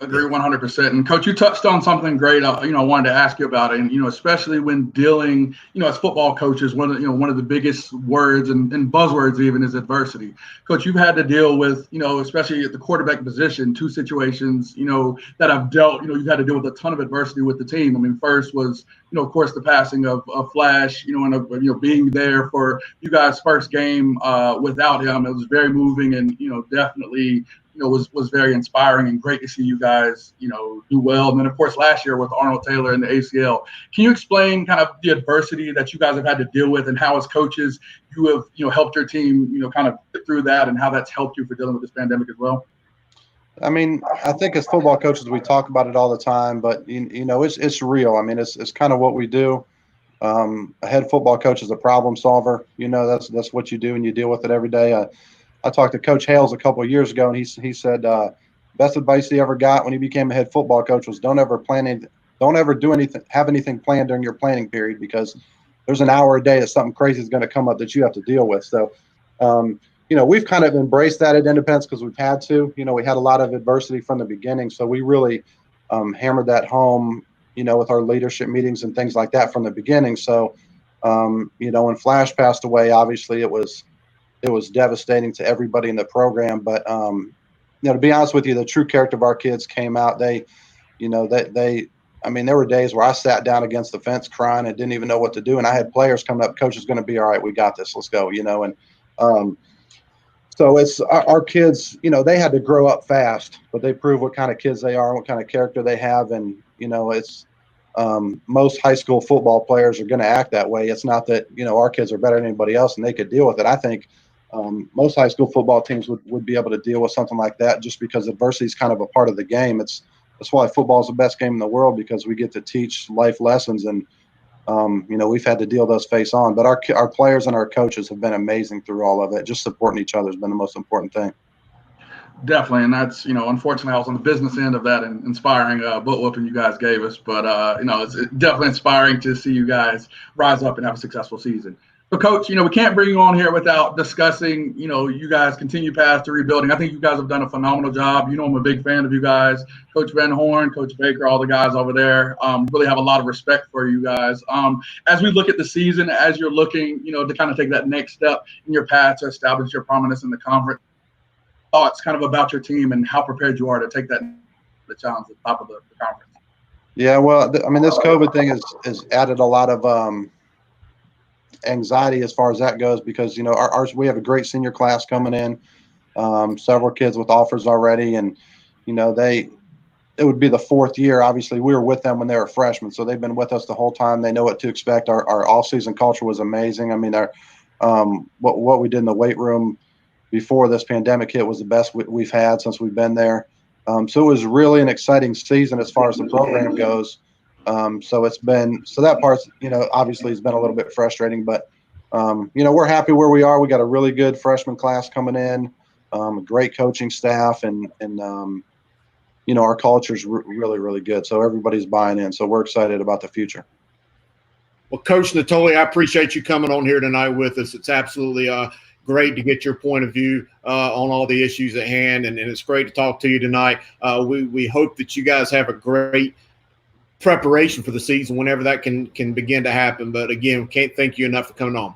Agree 100%. And Coach, you touched on something great. I wanted to ask you about it. And especially when dealing, as football coaches, one of the biggest words and buzzwords even is adversity. Coach, you've had to deal with, especially at the quarterback position, two situations, that I've dealt. You've had to deal with a ton of adversity with the team. I mean, first was, of course, the passing of Flash, and being there for you guys' first game without him. It was very moving and definitely. Was very inspiring and great to see you guys, do well. And then, of course, last year with Arnold Taylor and the ACL. Can you explain kind of the adversity that you guys have had to deal with and how, as coaches, you have, helped your team, kind of get through that and how that's helped you for dealing with this pandemic as well? I mean, I think as football coaches, we talk about it all the time, but, it's real. I mean, it's kind of what we do. A head football coach is a problem solver. That's what you do, and you deal with it every day. I talked to Coach Hales a couple of years ago, and he said best advice he ever got when he became a head football coach was don't ever do anything, have anything planned during your planning period, because there's an hour a day that something crazy is going to come up that you have to deal with. So, we've kind of embraced that at Independence because we've had to. We had a lot of adversity from the beginning, so we really hammered that home, with our leadership meetings and things like that from the beginning. So, when Flash passed away, obviously it was it was devastating to everybody in the program. But to be honest with you, the true character of our kids came out. They I mean, there were days where I sat down against the fence crying and didn't even know what to do. And I had players coming up, coach is going to be all right. We got this. Let's go, And so it's our kids, they had to grow up fast, but they prove what kind of kids they are and what kind of character they have. And, it's most high school football players are going to act that way. It's not that, our kids are better than anybody else and they could deal with it. I think most high school football teams would be able to deal with something like that just because adversity is kind of a part of the game. That's why football is the best game in the world, because we get to teach life lessons, and we've had to deal those face on. But our players and our coaches have been amazing through all of it. Just supporting each other has been the most important thing. Definitely, and that's unfortunately I was on the business end of that and inspiring butt whooping you guys gave us. But it's definitely inspiring to see you guys rise up and have a successful season. So, Coach, we can't bring you on here without discussing, you guys continue past the rebuilding. I think you guys have done a phenomenal job. I'm a big fan of you guys. Coach Van Horn, Coach Baker, all the guys over there. Really have a lot of respect for you guys. As we look at the season, as you're looking, to kind of take that next step in your path to establish your prominence in the conference, thoughts kind of about your team and how prepared you are to take the challenge at the top of the conference. Yeah, well, this COVID thing has added a lot of anxiety as far as that goes, because we have a great senior class coming in, several kids with offers already, and it would be the fourth year. Obviously we were with them when they were freshmen, so they've been with us the whole time. They know what to expect. Our off-season culture was amazing. I mean, what we did in the weight room before this pandemic hit was the best we've had since we've been there. So it was really an exciting season as far as the program goes. So that part's, obviously has been a little bit frustrating, but, we're happy where we are. We got a really good freshman class coming in, a great coaching staff, and our culture's really, really good. So everybody's buying in. So we're excited about the future. Well, Coach Natoli, I appreciate you coming on here tonight with us. It's absolutely great to get your point of view on all the issues at hand, and it's great to talk to you tonight. We hope that you guys have a great preparation for the season whenever that can begin to happen. But again, can't thank you enough for coming on.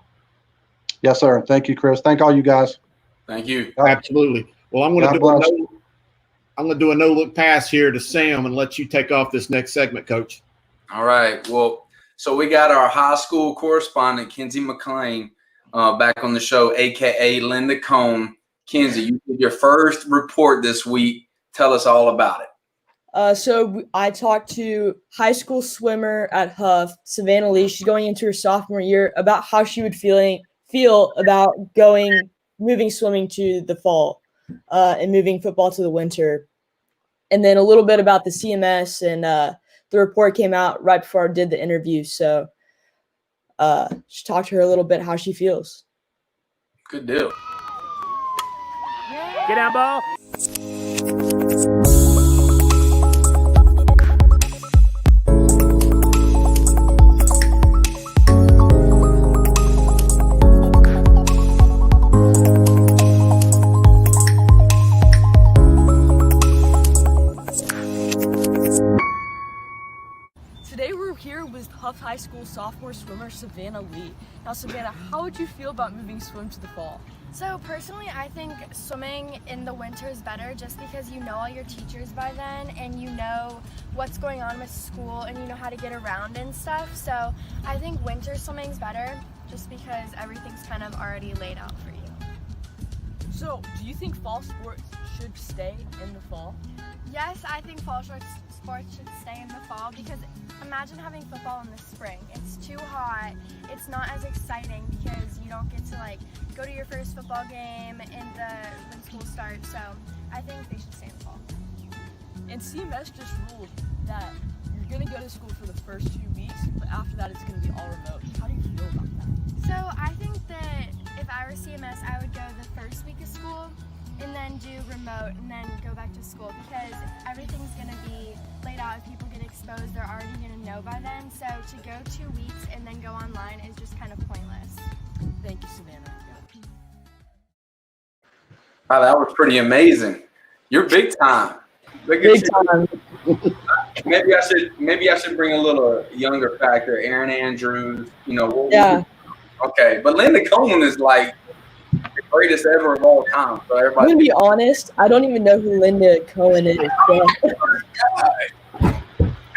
Yes, sir. Thank you, Chris. Thank all you guys. Thank you. Absolutely. Well, I'm going to do a no-look pass here to Sam and let you take off this next segment, Coach. All right. Well, so we got our high school correspondent, Kenzie McLean, back on the show, a.k.a. Linda Cone. Kenzie, you did your first report this week. Tell us all about it. So I talked to high school swimmer at Huff, Savannah Lee. She's going into her sophomore year, about how she would feel about moving swimming to the fall and moving football to the winter. And then a little bit about the CMS, and the report came out right before I did the interview. So just talk to her a little bit how she feels. Good deal. Get down, ball. Huff High School sophomore swimmer Savannah Lee. Now, Savannah, how would you feel about moving swim to the fall? So personally, I think swimming in the winter is better just because you know all your teachers by then and you know what's going on with school and you know how to get around and stuff. So I think winter swimming is better just because everything's kind of already laid out for you. So do you think fall sports should stay in the fall? Yes, I think fall sports should stay in the fall because imagine having football in the spring. It's too hot. It's not as exciting because you don't get to go to your first football game when school starts. So I think they should stay in the fall. And CMS just ruled that you're going to go to school for the first 2 weeks, but after that it's going to be all remote. How do you feel about that? So I think that if I were CMS, I would go the first week of school and then do remote and then go back to school because everything's going to be laid out. If people get exposed, they're already going to know by then. So to go 2 weeks and then go online is just kind of pointless. Thank you, Savannah. Wow, that was pretty amazing. You're big time. Big time. Maybe I should bring a little younger factor. Aaron Andrews, Yeah. Okay, but Linda Coleman is greatest ever of all time. So I'm everybody. gonna be honest. I don't even know who Linda Cohen is. So.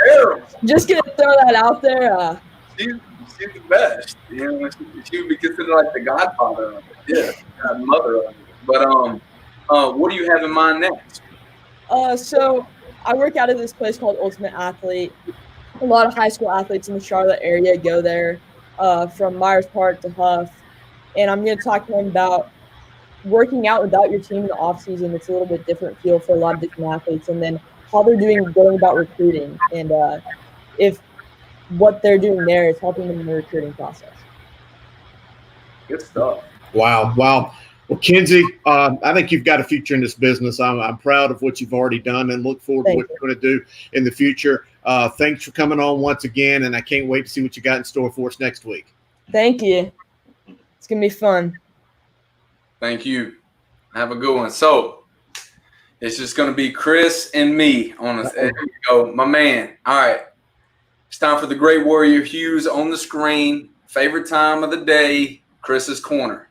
Terrible. Just gonna throw that out there. She's the best. You know, she would be considered like the godfather of it. Yeah, godmother of it. But what do you have in mind next? So I work out at this place called Ultimate Athlete. A lot of high school athletes in the Charlotte area go there, from Myers Park to Huff. And I'm going to talk to them about working out without your team in the off season. It's a little bit different feel for a lot of different athletes, and then how they're going about recruiting, and if what they're doing there is helping them in the recruiting process. Good stuff. Wow. Well, Kenzie, I think you've got a future in this business. I'm proud of what you've already done and look forward to what you're going to do in the future. Thanks for coming on once again, and I can't wait to see what you got in store for us next week. Thank you. It's going to be fun. Thank you. Have a good one. So it's just going to be Chris and me on this. There you go, my man. All right. It's time for the Great Warrior Hughes on the screen. Favorite time of the day, Chris's Corner.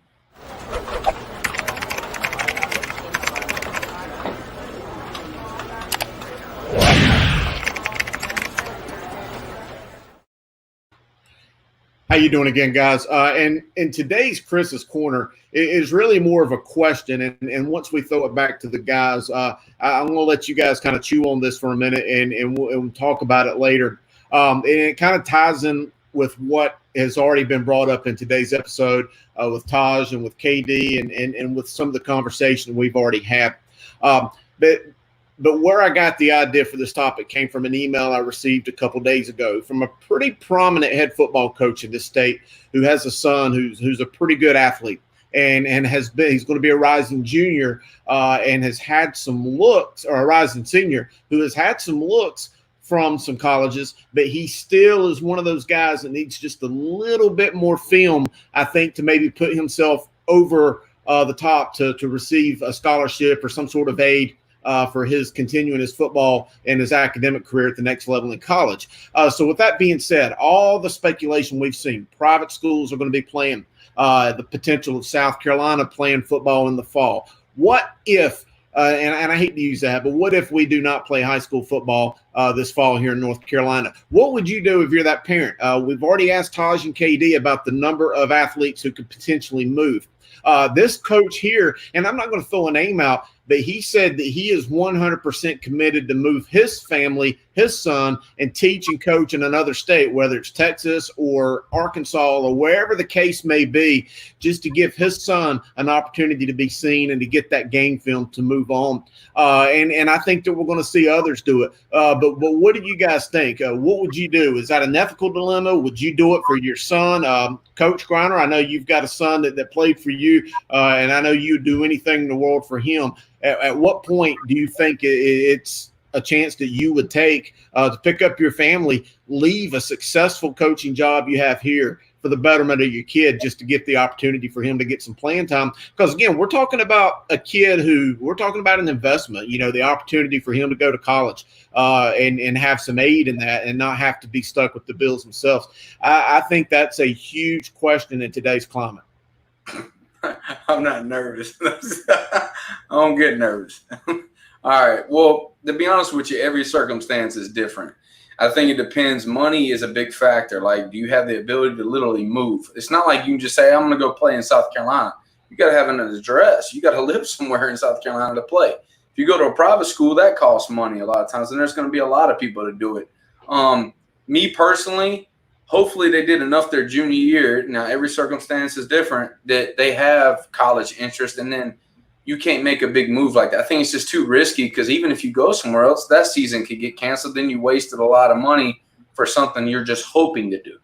How you doing again, guys? And in today's Chris's Corner is really more of a question. And once we throw it back to the guys, I'm going to let you guys kind of chew on this for a minute and we'll talk about it later. And it kind of ties in with what has already been brought up in today's episode with Taj and with KD and with some of the conversation we've already had. But where I got the idea for this topic came from an email I received a couple days ago from a pretty prominent head football coach in this state who has a son who's a pretty good athlete and he's going to be a rising junior and has had some looks, or a rising senior who has had some looks from some colleges, but he still is one of those guys that needs just a little bit more film, I think, to maybe put himself over the top to receive a scholarship or some sort of aid for his continuing his football and his academic career at the next level in college. So with that being said, all the speculation we've seen, private schools are going to be playing, the potential of South Carolina playing football in the fall. What if, and I hate to use that, but what if we do not play high school football this fall here in North Carolina? What would you do if you're that parent? We've already asked Taj and KD about the number of athletes who could potentially move. This coach here, and I'm not going to throw a name out, but he said that he is 100% committed to move his family, his son, and teach and coach in another state, whether it's Texas or Arkansas or wherever the case may be, just to give his son an opportunity to be seen and to get that game film to move on. And I think that we're going to see others do it. But what do you guys think? What would you do? Is that an ethical dilemma? Would you do it for your son? Coach Griner, I know you've got a son that played for you, and I know you'd do anything in the world for him. At what point do you think it's a chance that you would take to pick up your family, leave a successful coaching job you have here for the betterment of your kid, just to get the opportunity for him to get some playing time? Because, again, we're talking about a kid we're talking about an investment, the opportunity for him to go to college and have some aid in that and not have to be stuck with the bills themselves. I think that's a huge question in today's climate. I'm not nervous. I don't get nervous. All right. Well, to be honest with you, every circumstance is different. I think it depends. Money is a big factor. Like, do you have the ability to literally move? It's not like you can just say, I'm going to go play in South Carolina. You got to have an address. You got to live somewhere in South Carolina to play. If you go to a private school, that costs money a lot of times, and there's going to be a lot of people to do it. Me personally, hopefully they did enough their junior year. Now, every circumstance is different, that they have college interest, and then you can't make a big move like that. I think it's just too risky, because even if you go somewhere else, that season could get canceled. Then you wasted a lot of money for something you're just hoping to do.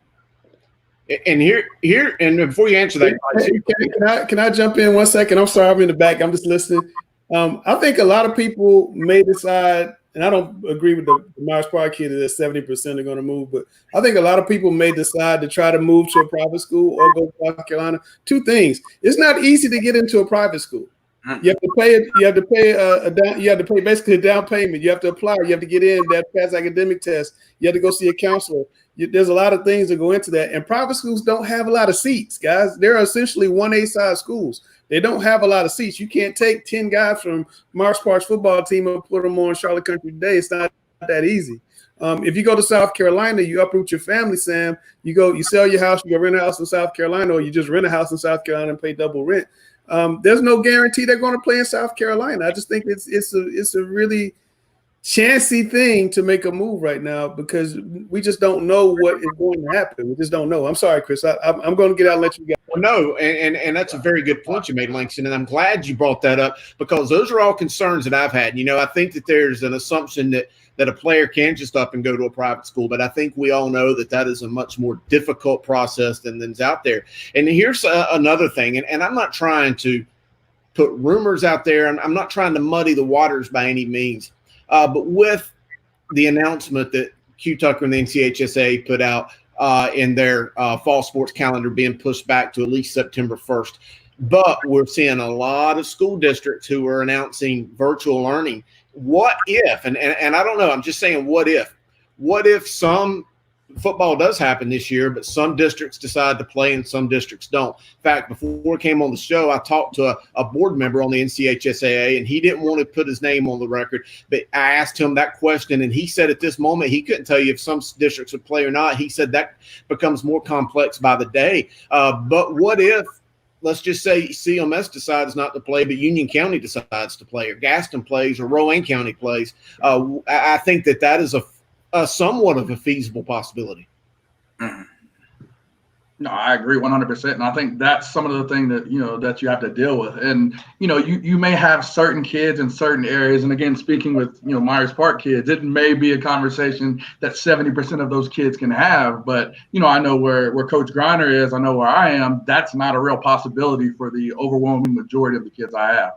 And here, and before you answer that, can I jump in 1 second? I'm sorry, I'm in the back. I'm just listening. I think a lot of people may decide, and I don't agree with the Myers Park kid that 70% are going to move, but I think a lot of people may decide to try to move to a private school or go to South Carolina. Two things. It's not easy to get into a private school. You have to pay it. You have to pay you have to pay basically a down payment. You have to apply. You have to get in that pass academic test. You have to go see a counselor. There's a lot of things that go into that. And private schools don't have a lot of seats, guys. They're essentially 1A size schools. They don't have a lot of seats. You can't take 10 guys from Mars Park's football team and put them on Charlotte Country Day. It's not that easy. If you go to South Carolina, you uproot your family, Sam. You sell your house, you go rent a house in South Carolina, or you just rent a house in South Carolina and pay double rent. There's no guarantee they're going to play in South Carolina. I just think it's a really chancy thing to make a move right now because we just don't know what is going to happen. We just don't know. I'm sorry, Chris. I'm going to get out and let you go. Well, no, and that's a very good point you made, Langston, and I'm glad you brought that up because those are all concerns that I've had. I think that there's an assumption that a player can just up and go to a private school, but I think we all know that is a much more difficult process than's out there. And here's another thing, and I'm not trying to put rumors out there. I'm not trying to muddy the waters by any means. But with the announcement that Q Tucker and the SCHSL put out in their fall sports calendar being pushed back to at least September 1st, but we're seeing a lot of school districts who are announcing virtual learning. What if, and I don't know, I'm just saying what if some football does happen this year, but some districts decide to play and some districts don't. In fact, before I came on the show, I talked to a board member on the NCHSAA, and he didn't want to put his name on the record, but I asked him that question, and he said at this moment he couldn't tell you if some districts would play or not. He said that becomes more complex by the day. But what if, let's just say CMS decides not to play, but Union County decides to play, or Gaston plays, or Rowan County plays? I think that is a somewhat of a feasible possibility. No, I agree 100%. And I think that's some of the thing that, that you have to deal with. And, you may have certain kids in certain areas. And again, speaking with, Myers Park kids, it may be a conversation that 70% of those kids can have. But, I know where Coach Griner is, I know where I am. That's not a real possibility for the overwhelming majority of the kids I have.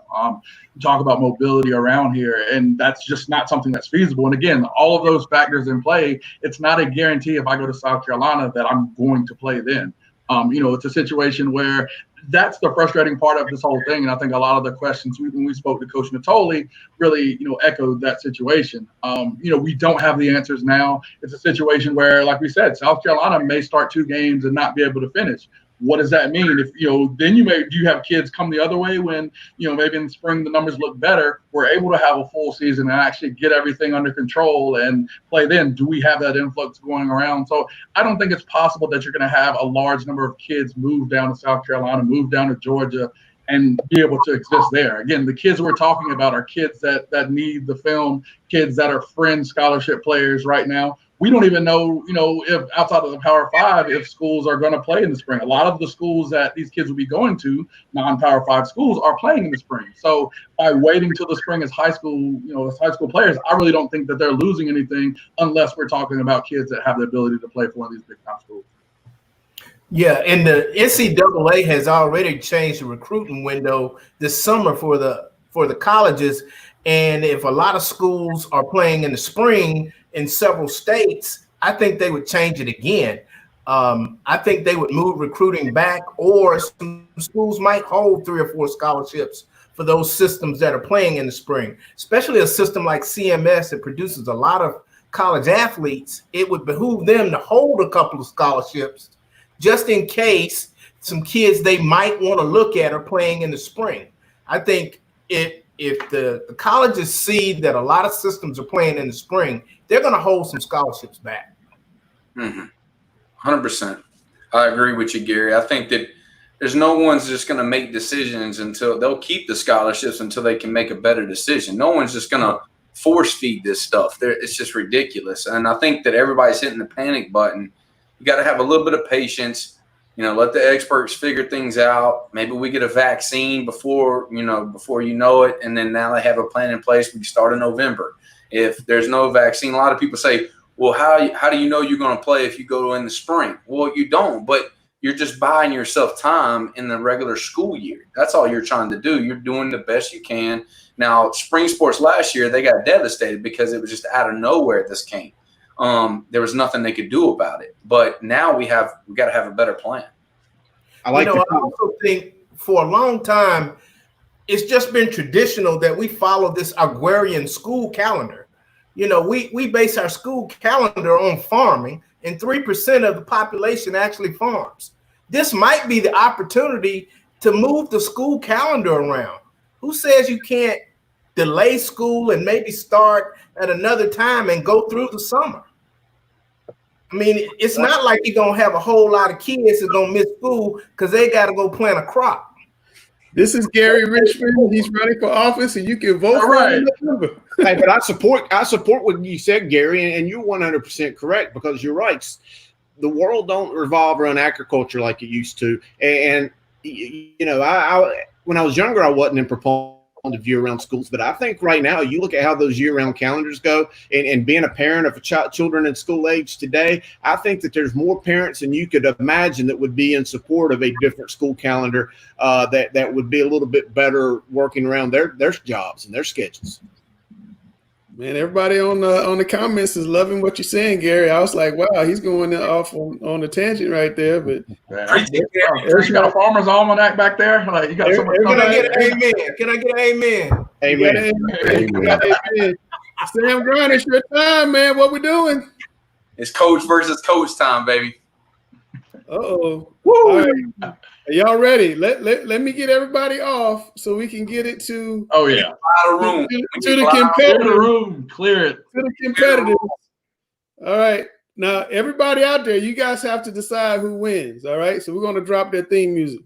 Talk about mobility around here, and that's just not something that's feasible. And again, all of those factors in play, it's not a guarantee if I go to South Carolina that I'm going to play then. It's a situation where that's the frustrating part of this whole thing. And I think a lot of the questions when we spoke to Coach Natoli really, echoed that situation. We don't have the answers now. It's a situation where, like we said, South Carolina may start 2 games and not be able to finish. What does that mean? If then do you have kids come the other way when maybe in the spring the numbers look better? We're able to have a full season and actually get everything under control and play. Then do we have that influx going around? So I don't think it's possible that you're going to have a large number of kids move down to South Carolina, move down to Georgia, and be able to exist there. Again, the kids we're talking about are kids that need the film, kids that are fringe scholarship players right now. We don't even know, if outside of the Power 5, if schools are going to play in the spring. A lot of the schools that these kids will be going to, non-Power 5 schools, are playing in the spring. So by waiting till the spring as high school players, I really don't think that they're losing anything unless we're talking about kids that have the ability to play for one of these big-time schools. Yeah, and the NCAA has already changed the recruiting window this summer for the colleges. And if a lot of schools are playing in the spring in several states, I think they would change it again. I think they would move recruiting back, or some schools might hold 3 or 4 scholarships for those systems that are playing in the spring, especially a system like CMS that produces a lot of college athletes. It would behoove them to hold a couple of scholarships just in case some kids they might want to look at are playing in the spring. I think if the colleges see that a lot of systems are playing in the spring, they're going to hold some scholarships back. 100%. I agree with you, Gary. I think that there's no one's just going to make decisions until they'll keep the scholarships until they can make a better decision. No one's just going to force feed this stuff. It's just ridiculous. And I think that everybody's hitting the panic button. You got to have a little bit of patience. Let the experts figure things out. Maybe we get a vaccine before you know it, and then now they have a plan in place. We start in November. If there's no vaccine, a lot of people say, well, how do you know you're going to play if you go in the spring? Well, you don't, but you're just buying yourself time in the regular school year. That's all you're trying to do. You're doing the best you can. Now, spring sports last year, they got devastated because it was just out of nowhere this came. There was nothing they could do about it. But now we got to have a better plan. I also think for a long time, it's just been traditional that we follow this agrarian school calendar. You know, we base our school calendar on farming, and 3% of the population actually farms. This might be the opportunity to move the school calendar around. Who says you can't delay school and maybe start at another time and go through the summer? I mean, it's not like you're going to have a whole lot of kids that don't miss school because they got to go plant a crop. This is Gary Richmond. He's running for office, and you can vote for him in November. Hey, but I support what you said, Gary, and you're 100% correct, because you're right. The world don't revolve around agriculture like it used to. And you know, I when I was younger, I wasn't in proponent of year-round schools, but I think right now, you look at how those year-round calendars go, and being a parent of children in school age today, I think that there's more parents than you could imagine that would be in support of a different school calendar that would be a little bit better working around their jobs and their schedules. Man, everybody on the comments is loving what you're saying, Gary. I was like, wow, he's going off on a tangent right there. But you got a farmer's almanac back there. Like, you got someone. Can I get an amen? Can I get an amen? Amen. Amen. Sam Grant, it's your time, man. What we doing? It's coach versus coach time, baby. Uh-oh. All right. Are y'all ready? Let me get everybody off so we can get it to out of room. To the competitors. Room. Clear it. To the competitors. All right. Now, everybody out there, you guys have to decide who wins. All right. So we're going to drop their theme music.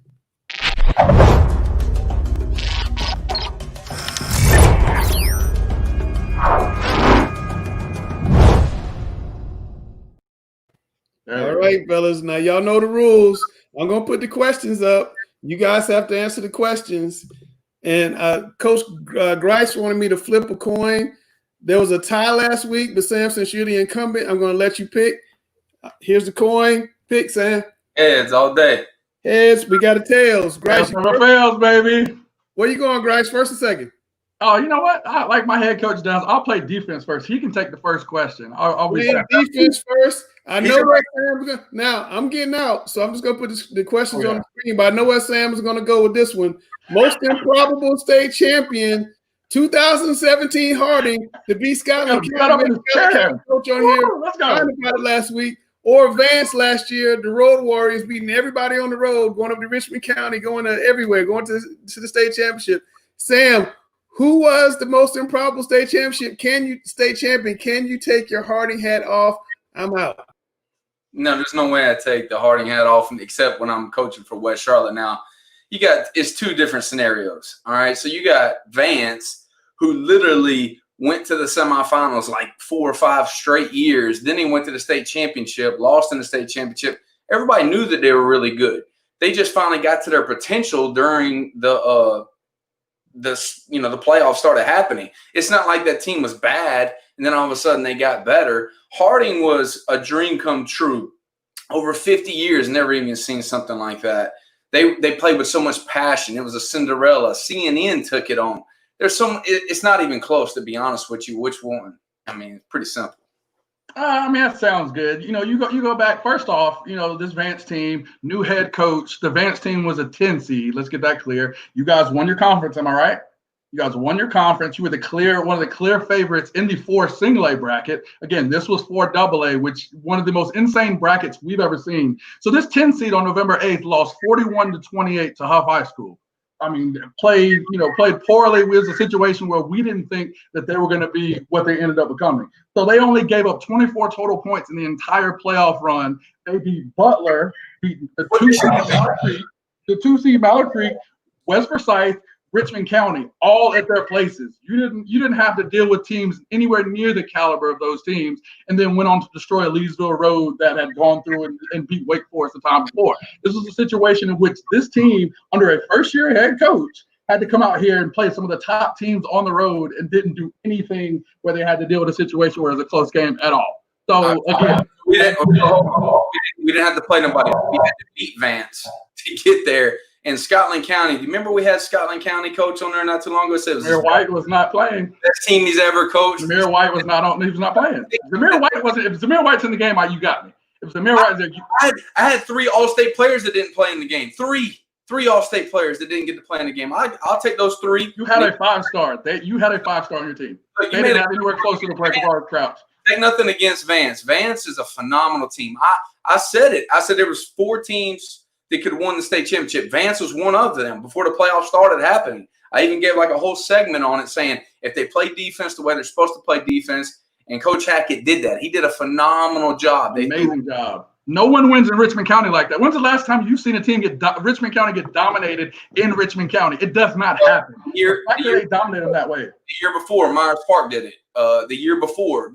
All right, fellas. Now, y'all know the rules. I'm going to put the questions up. You guys have to answer the questions. And Coach Grice wanted me to flip a coin. There was a tie last week, but Sam, since you're the incumbent, I'm going to let you pick. Here's the coin. Pick, Sam. Heads all day. Heads. We got a tails. Grice. Fails, baby. Where you going, Grice? First or second? Oh, you know what? I like my head coach does. I'll play defense first. He can take the first question. I'll be defense first. I know where Sam's going. Now, I'm getting out, so I'm just going to put the questions on the screen, but I know where Sam is going to go with this one. Most improbable state champion, 2017 Harding, to beat Scotland coach on here. Let's go. Talking about it last week. Or Vance last year, the Road Warriors beating everybody on the road, going up to Richmond County, going to everywhere, going to the state championship. Sam, who was the most improbable state championship? State champion? Can you take your Harding hat off? I'm out. No, there's no way I take the Harding hat off, except when I'm coaching for West Charlotte. Now, it's two different scenarios. All right, so you got Vance, who literally went to the semifinals like 4 or 5 straight years. Then he went to the state championship, lost in the state championship. Everybody knew that they were really good. They just finally got to their potential during the playoffs started happening. It's not like that team was bad and then all of a sudden they got better. Harding was a dream come true. Over 50 years, never even seen something like that. They played with so much passion. It was a Cinderella. CNN took it on. It's not even close, to be honest with you. Which one? I mean, it's pretty simple. I mean, that sounds good. You know, you go back. First off, you know, this Vance team, new head coach. The Vance team was a 10 seed. Let's get that clear. You guys won your conference. Am I right? You guys won your conference. You were one of the clear favorites in the 4 single A bracket. Again, this was 4 double A, which one of the most insane brackets we've ever seen. So this 10 seed on November 8th lost 41-28 to Huff High School. I mean, played poorly. It was a situation where we didn't think that they were going to be what they ended up becoming. So they only gave up 24 total points in the entire playoff run. They beat Butler, beat the 2 seed Mallard Creek, West Forsyth, Richmond County, all at their places. You didn't have to deal with teams anywhere near the caliber of those teams, and then went on to destroy Leesville Road that had gone through and beat Wake Forest the time before. This was a situation in which this team, under a first-year head coach, had to come out here and play some of the top teams on the road and didn't do anything where they had to deal with a situation where it was a close game at all. So again, we didn't have to play nobody. We had to beat Vance to get there. And Scotland County, do you remember we had Scotland County coach on there not too long ago? Said Zamir White was not playing. Best team he's ever coached. Zamir White was not on. He was not playing. Zamir White wasn't. If Zamir White's in the game, you got me. If Zamir White's there, I had 3 All-State players that didn't play in the game. 3. 3 all-state players that didn't get to play in the game. I'll take those 3. You had a 5-star. You had a 5-star on your team. They didn't have anywhere close to the play for Crouch. Take nothing against Vance. Vance is a phenomenal team. I said it. I said there was 4 teams that could have won the state championship. Vance was one of them before the playoffs started happening. I even gave like a whole segment on it saying if they play defense the way they're supposed to play defense, and Coach Hackett did that. He did a phenomenal job. Amazing job. No one wins in Richmond County like that. When's the last time you've seen a team Richmond County get dominated in Richmond County? It does not happen. They dominated them that way. The year before, Myers Park did it. The year before,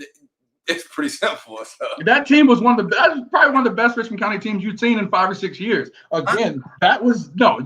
it's pretty simple. So. That team was probably one of the best Richmond County teams you've seen in 5 or 6 years. Again,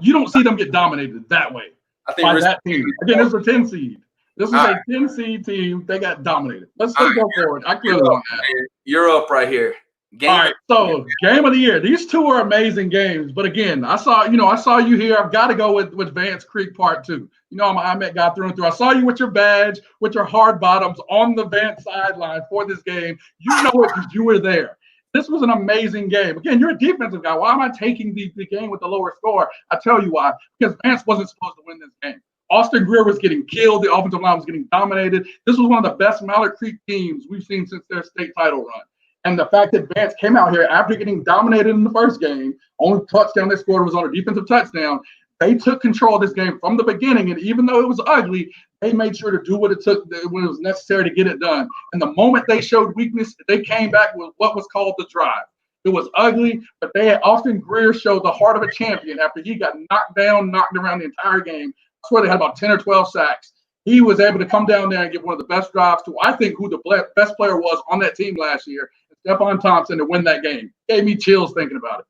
you don't see them get dominated that way. I think that team. Again, this was a 10 seed. This was a 10 seed team. They got dominated. Let's go forward. I clearly want that. You're up right here. All right, so game of the year. These 2 are amazing games, but again, I saw you here. I've got to go with Vance Creek Part 2. I'm an IMET guy through and through. I saw you with your badge, with your hard bottoms on the Vance sideline for this game. You know it because you were there. This was an amazing game. Again, you're a defensive guy. Why am I taking the game with the lower score? I tell you why. Because Vance wasn't supposed to win this game. Austin Greer was getting killed. The offensive line was getting dominated. This was one of the best Mallard Creek teams we've seen since their state title run. And the fact that Vance came out here after getting dominated in the first game, only touchdown they scored was on a defensive touchdown. They took control of this game from the beginning, and even though it was ugly, they made sure to do what it took when it was necessary to get it done. And the moment they showed weakness, they came back with what was called the drive. It was ugly, but Austin Greer showed the heart of a champion after he got knocked around the entire game. I swear they had about 10 or 12 sacks. He was able to come down there and get one of the best drives to, I think, who the best player was on that team last year, Stephon Thompson, to win that game. Gave me chills thinking about it.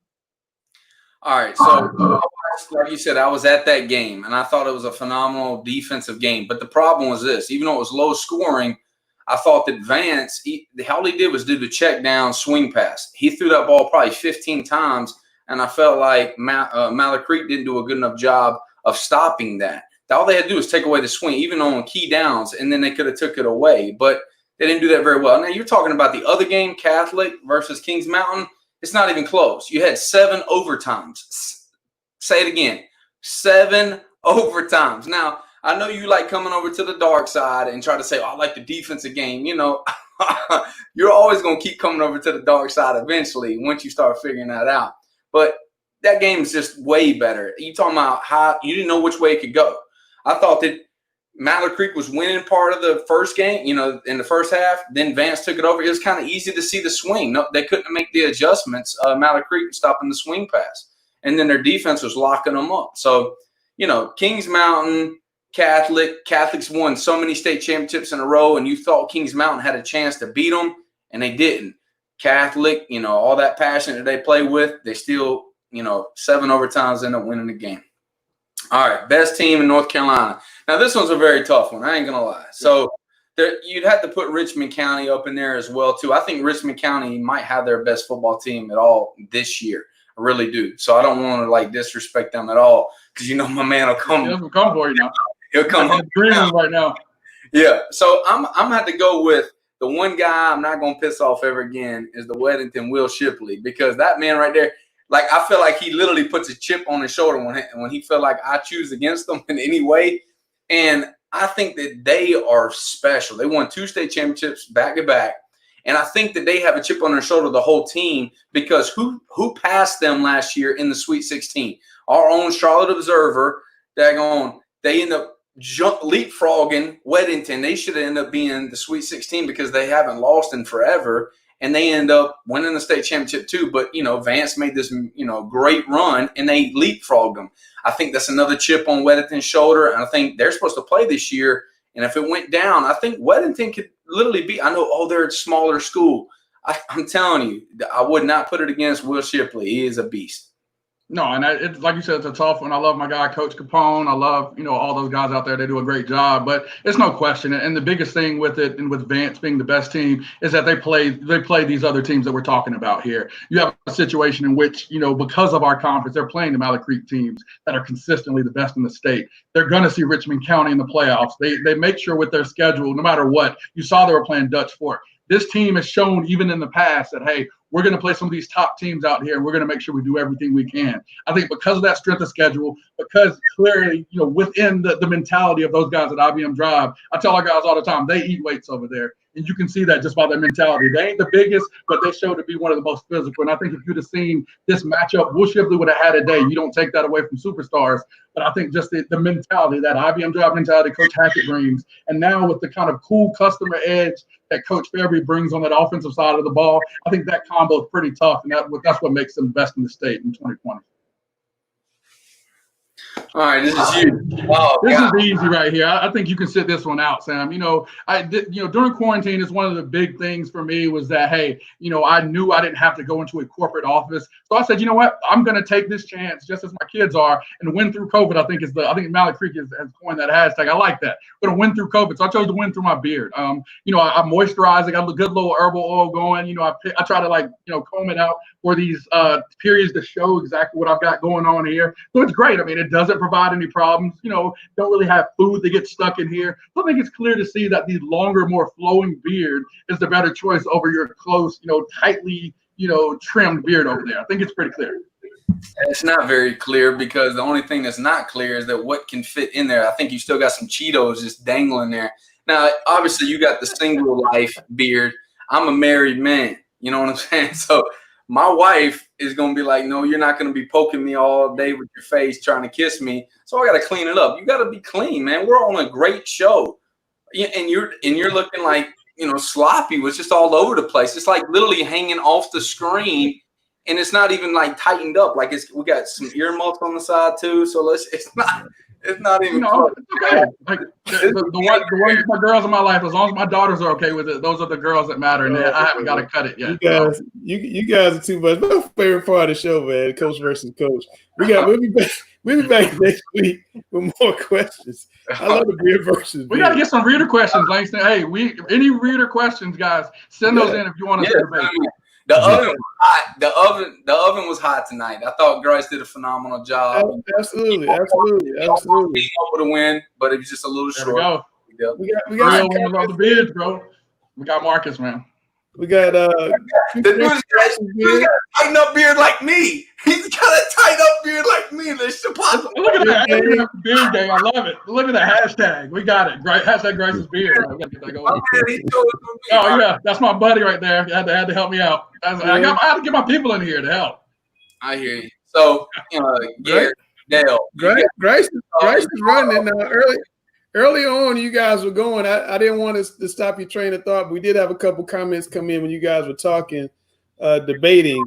All right, so like you said, I was at that game, and I thought it was a phenomenal defensive game. But the problem was this. Even though it was low scoring, I thought that Vance, all he did was do the check down swing pass. He threw that ball probably 15 times, and I felt like Mallard Creek didn't do a good enough job of stopping that. All they had to do was take away the swing, even on key downs, and then they could have took it away. But they didn't do that very well. Now, you're talking about the other game, Catholic versus Kings Mountain. It's not even close. You had 7 overtimes. Say it again. 7 overtimes. Now, I know you like coming over to the dark side and try to say, I like the defensive game. You're always going to keep coming over to the dark side eventually once you start figuring that out. But that game is just way better. You talking about how you didn't know which way it could go. I thought that Mallard Creek was winning part of the first game, in the first half. Then Vance took it over. It was kind of easy to see the swing. No, they couldn't make the adjustments. Mallard Creek stopping the swing pass. And then their defense was locking them up. So, Kings Mountain, Catholics won so many state championships in a row, and you thought Kings Mountain had a chance to beat them, and they didn't. Catholic, all that passion that they play with, they still, 7 overtimes end up winning the game. All right, best team in North Carolina. Now, this one's a very tough one. I ain't going to lie. So you'd have to put Richmond County up in there as well, too. I think Richmond County might have their best football team at all this year. I really do. So I don't want to, disrespect them at all because, my man will come. He'll come for you now. He'll come right now. Yeah, so I'm going to have to go with the one guy I'm not going to piss off ever again is the Weddington Will Shipley, because that man right there, I feel like he literally puts a chip on his shoulder when he feel like I choose against them in any way. And I think that they are special. They won 2 state championships back to back. And I think that they have a chip on their shoulder, the whole team, because who passed them last year in the Sweet 16? Our own Charlotte Observer, they end up leapfrogging Weddington. They should end up being the Sweet 16 because they haven't lost in forever. And they end up winning the state championship too. But, Vance made this, great run, and they leapfrogged them. I think that's another chip on Weddington's shoulder. And I think they're supposed to play this year. And if it went down, I think Weddington could literally be – I know, they're a smaller school. I'm telling you, I would not put it against Will Shipley. He is a beast. No, and it's like you said, it's a tough one. I love my guy, Coach Capone. I love, all those guys out there. They do a great job, but it's no question. And the biggest thing with it, and with Vance being the best team, is that they play these other teams that we're talking about here. You have a situation in which, because of our conference, they're playing the Mallard Creek teams that are consistently the best in the state. They're going to see Richmond County in the playoffs. They make sure with their schedule, no matter what, you saw they were playing Dutch Fork. This team has shown even in the past that, hey, we're going to play some of these top teams out here, and we're going to make sure we do everything we can. I think because of that strength of schedule, because clearly, within the mentality of those guys at IBM Drive, I tell our guys all the time, they eat weights over there. And you can see that just by their mentality. They ain't the biggest, but they show to be one of the most physical. And I think if you'd have seen this matchup, Will Shipley would have had a day. You don't take that away from superstars. But I think just the mentality, that IBM Drive mentality Coach Hackett brings, and now with the kind of cool customer edge that Coach Fairby brings on that offensive side of the ball, I think that combo is pretty tough. And that's what makes them best in the state in 2020. All right, this is huge. Oh, this is easy right here. I think you can sit this one out, Sam. During quarantine, it's one of the big things for me was that, hey, I knew I didn't have to go into a corporate office. So I said, you know what? I'm going to take this chance just as my kids are and win through COVID. I think Malik Creek has coined that hashtag. I like that. I'm going to win through COVID. So I chose to win through my beard. I moisturize. I got a good little herbal oil going. I try to comb it out for these periods to show exactly what I've got going on here. So it's great. I mean, it doesn't provide any problems. Don't really have food that gets stuck in here. So I think it's clear to see that the longer, more flowing beard is the better choice over your close, tightly, trimmed beard over there. I think it's pretty clear. It's not very clear because the only thing that's not clear is that what can fit in there. I think you still got some Cheetos just dangling there. Now, obviously, you got the single life beard. I'm a married man. You know what I'm saying? So my wife is going to be like, no, you're not going to be poking me all day with your face trying to kiss me. So I got to clean it up. You got to be clean, man. We're on a great show. And you're looking like, sloppy. It's just all over the place. It's like literally hanging off the screen. And it's not even like tightened up. Like we got some earmuffs on the side too. So it's not even. Okay. Like the my girls in my life, as long as my daughters are okay with it, those are the girls that matter, and I haven't got to cut it yet. You guys are too much. My favorite part of the show, man, coach versus coach. We'll be back next week with more questions. I love the beard versus. We got to get some reader questions, Langston. Hey, any reader questions, guys? Send those in if you want to debate. The oven was hot. The oven was hot tonight. I thought Grice did a phenomenal job. Absolutely. Came up with a win, but it was just a little short. We got love the beards, bro. We got Marcus, man. We got the dude's got a tighten up beard like me. He's got a tight up beard like me. Look at that beard day. I love it. Look at the hashtag. We got it. Hashtag Grice's beard. We gotta get that going. Oh yeah, that's my buddy right there. You had to help me out. I had to get my people in here to help. I hear you. So Dale, Grice is running now. Early on, you guys were going. I didn't want to stop your train of thought, but we did have a couple comments come in when you guys were talking, debating.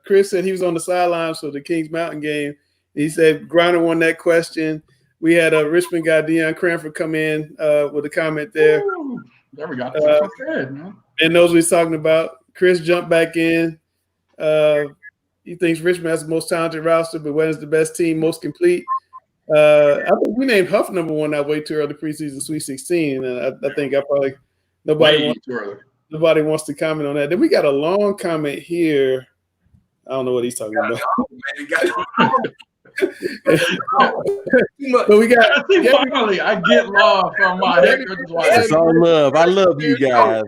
Chris said he was on the sidelines for the Kings Mountain game. He said Griner won that question. We had a Richmond guy, Deion Cranford, come in with a comment there. Ooh, there we go. That's good, man. And knows what he's talking about. Chris jumped back in. He thinks Richmond has the most talented roster, but when is the best team, most complete? I think we named Huff number one that way too early preseason Sweet 16, and I think nobody wants to comment on that. Then we got a long comment here. I don't know what he's talking about. But we got finally I get love from my head coach. It's all love. I love you guys.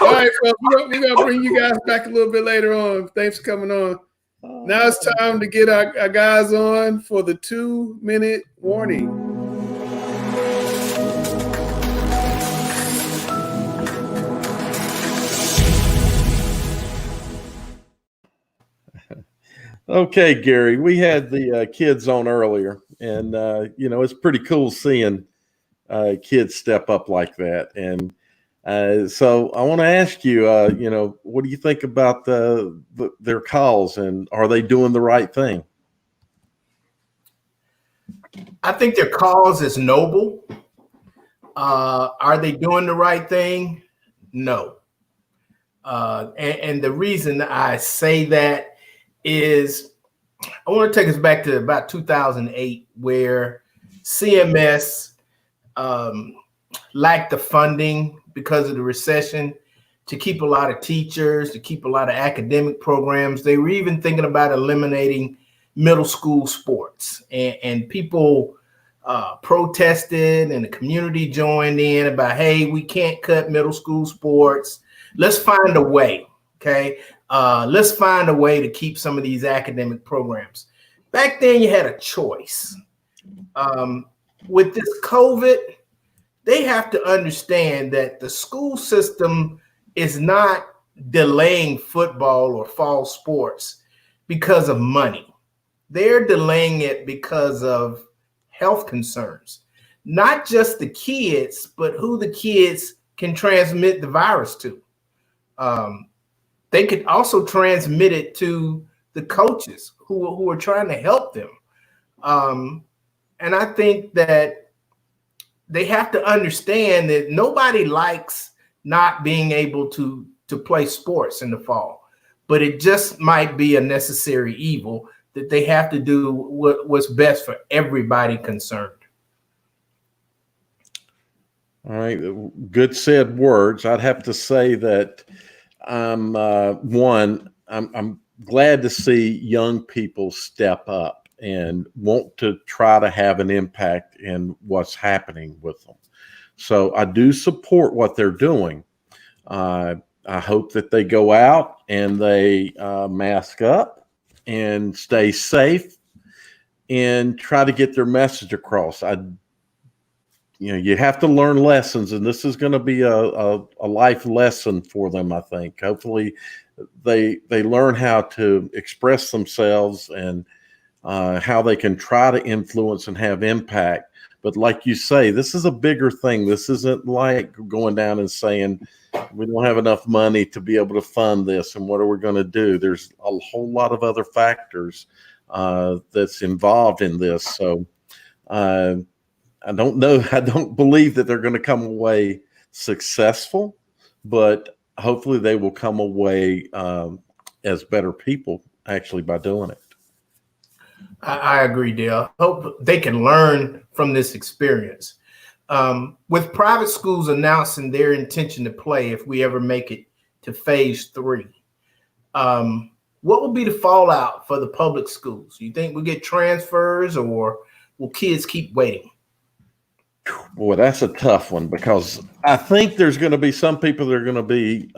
All right, folks, we're gonna bring you guys back a little bit later on. Thanks for coming on. Now it's time to get our guys on for the 2-minute warning. Okay, Gary, we had the kids on earlier, and it's pretty cool seeing kids step up like that. And so I want to ask you, what do you think about their calls, and are they doing the right thing? I think their cause is noble. Are they doing the right thing? No. And the reason I say that is I want to take us back to about 2008, where CMS lacked the funding because of the recession to keep a lot of teachers, to keep a lot of academic programs. They were even thinking about eliminating middle school sports, and people protested, and the community joined in about, hey, we can't cut middle school sports. Let's find a way. Okay. Let's find a way to keep some of these academic programs. Back then, you had a choice. With this COVID, they have to understand that the school system is not delaying football or fall sports because of money. They're delaying it because of health concerns. Not just the kids, but who the kids can transmit the virus to. They could also transmit it to the coaches who are trying to help them. And I think that they have to understand that nobody likes not being able to play sports in the fall, but it just might be a necessary evil that they have to do what's best for everybody concerned. All right, good said words. I'd have to say that I'm glad to see young people step up and want to try to have an impact in what's happening with them. So I do support what they're doing. I hope that they go out and they mask up and stay safe and try to get their message across. You have to learn lessons, and this is going to be a life lesson for them, I think. Hopefully they learn how to express themselves and how they can try to influence and have impact. But like you say, this is a bigger thing. This isn't like going down and saying, we don't have enough money to be able to fund this, and what are we going to do? There's a whole lot of other factors that's involved in this. So I don't know. I don't believe that they're going to come away successful, but hopefully they will come away as better people actually by doing it. I agree, Dale. Hope they can learn from this experience. With private schools announcing their intention to play if we ever make it to phase 3, what will be the fallout for the public schools? You think we'll get transfers, or will kids keep waiting? Boy, that's a tough one, because I think there's going to be some people that are going to be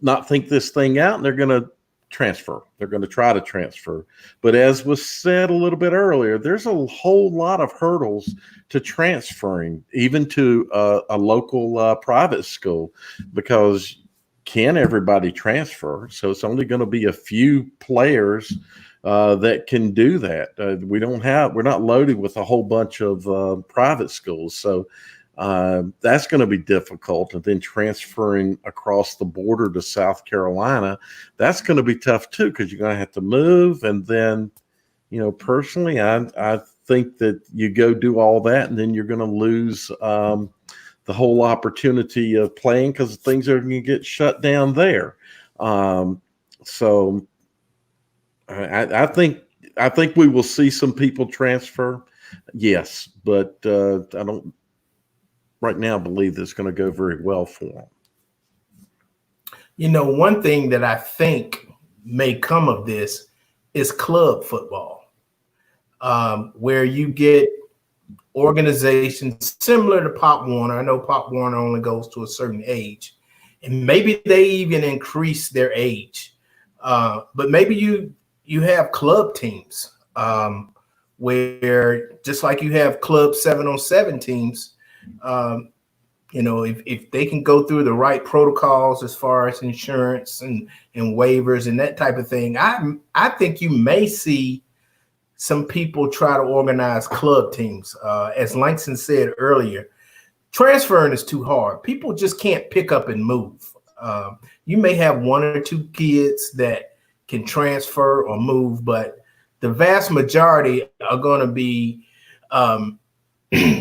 not think this thing out, and they're going to transfer. They're going to try to transfer. But as was said a little bit earlier, there's a whole lot of hurdles to transferring, even to a local private school, because can everybody transfer? So it's only going to be a few players that can do that. We're not loaded with a whole bunch of private schools. So that's going to be difficult. And then transferring across the border to South Carolina, that's going to be tough too, because you're going to have to move. And then, personally, I think that you go do all that, and then you're going to lose the whole opportunity of playing, because things are going to get shut down there. So I think we will see some people transfer, yes, but I don't right now believe that's going to go very well for them. One thing that I think may come of this is club football, where you get organizations similar to Pop Warner. I know Pop Warner only goes to a certain age, and maybe they even increase their age, but maybe you have club teams where, just like you have club 7-on-7 teams, if they can go through the right protocols as far as insurance and waivers and that type of thing, I think you may see some people try to organize club teams. As Langston said earlier, transferring is too hard. People just can't pick up and move. You may have 1 or 2 kids that can transfer or move, but the vast majority are going to be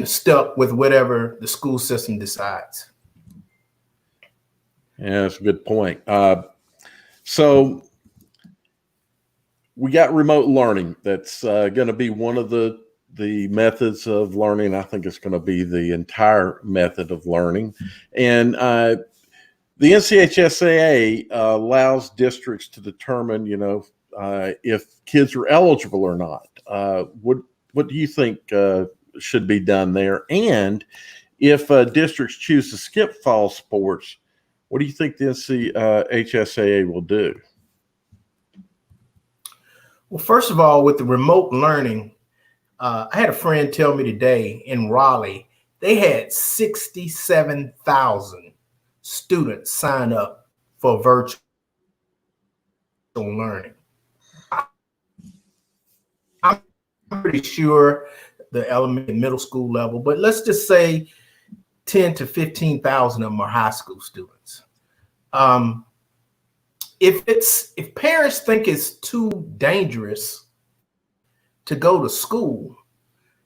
stuck with whatever the school system decides. Yeah, that's a good point. So we got remote learning. That's going to be one of the methods of learning. I think it's going to be the entire method of learning. And the SCHSL allows districts to determine, if kids are eligible or not. What do you think should be done there? And if districts choose to skip fall sports, what do you think the SCHSL will do? Well, first of all, with the remote learning, I had a friend tell me today in Raleigh, they had 67,000 students sign up for virtual learning. I'm pretty sure the elementary and middle school level, but let's just say 10 to 15,000 of them are high school students. If parents think it's too dangerous to go to school,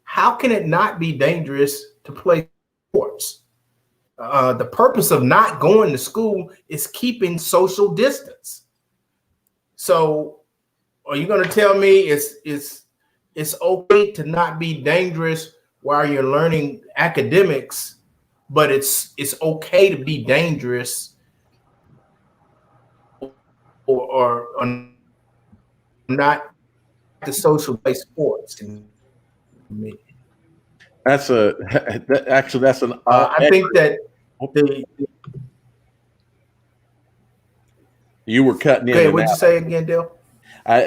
how can it not be dangerous to play sports? The purpose of not going to school is keeping social distance. So are you going to tell me it's okay to not be dangerous while you're learning academics, but it's okay to be dangerous or not the social play sports? That's an. I think that you were cutting in. Okay, what'd you say again, Dale?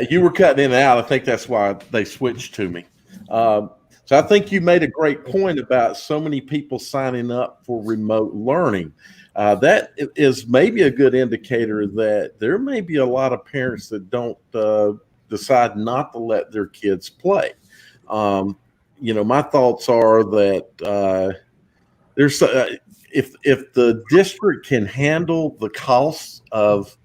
You were cutting in and out. I think that's why they switched to me. So I think you made a great point about so many people signing up for remote learning. That is maybe a good indicator that there may be a lot of parents that don't decide not to let their kids play. My thoughts are that there's if the district can handle the costs of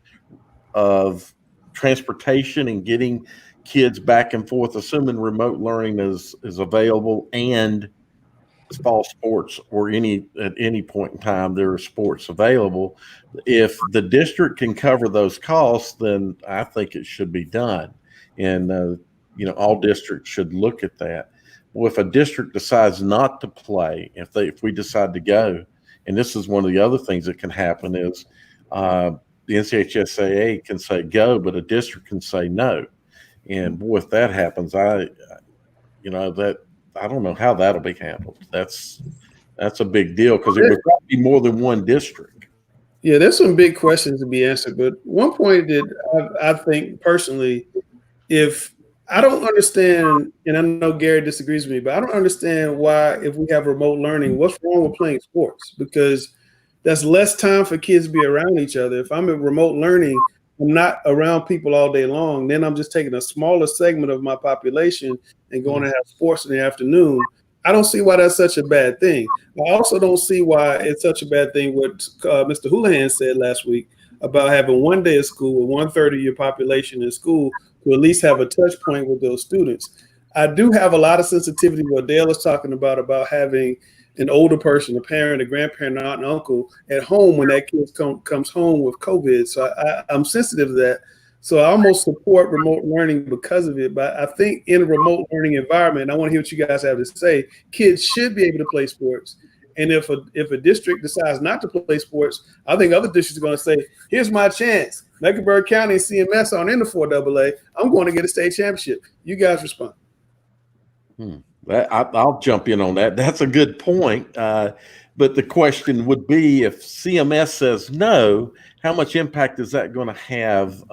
transportation and getting kids back and forth, assuming remote learning is available and fall sports or at any point in time there are sports available. If the district can cover those costs, then I think it should be done. And all districts should look at that. Well, if a district decides not to play, if we decide to go, and this is one of the other things that can happen is the NCHSAA can say go, but a district can say no. And boy, if that happens, I don't know how that'll be handled. That's a big deal because it would probably be more than one district. Yeah, there's some big questions to be answered. But one point that I think personally, if I don't understand, and I know Gary disagrees with me, but I don't understand why, if we have remote learning, what's wrong with playing sports? Because that's less time for kids to be around each other. If I'm in remote learning, I'm not around people all day long. Then I'm just taking a smaller segment of my population and going to have sports in the afternoon. I don't see why that's such a bad thing. I also don't see why it's such a bad thing what Mr. Houlihan said last week about having one day of school with 1/3 of your population in school to at least have a touch point with those students. I do have a lot of sensitivity what Dale is talking about having an older person, a parent, a grandparent, an aunt, and uncle at home when that kid comes home with COVID. So I'm sensitive to that. So I almost support remote learning because of it. But I think in a remote learning environment, I want to hear what you guys have to say. Kids should be able to play sports. And if a district decides not to play sports, I think other districts are going to say, here's my chance. Mecklenburg County and CMS aren't in the 4AA. I'm going to get a state championship. You guys respond. I'll jump in on that. That's a good point. But the question would be, if CMS says no, how much impact is that going to have?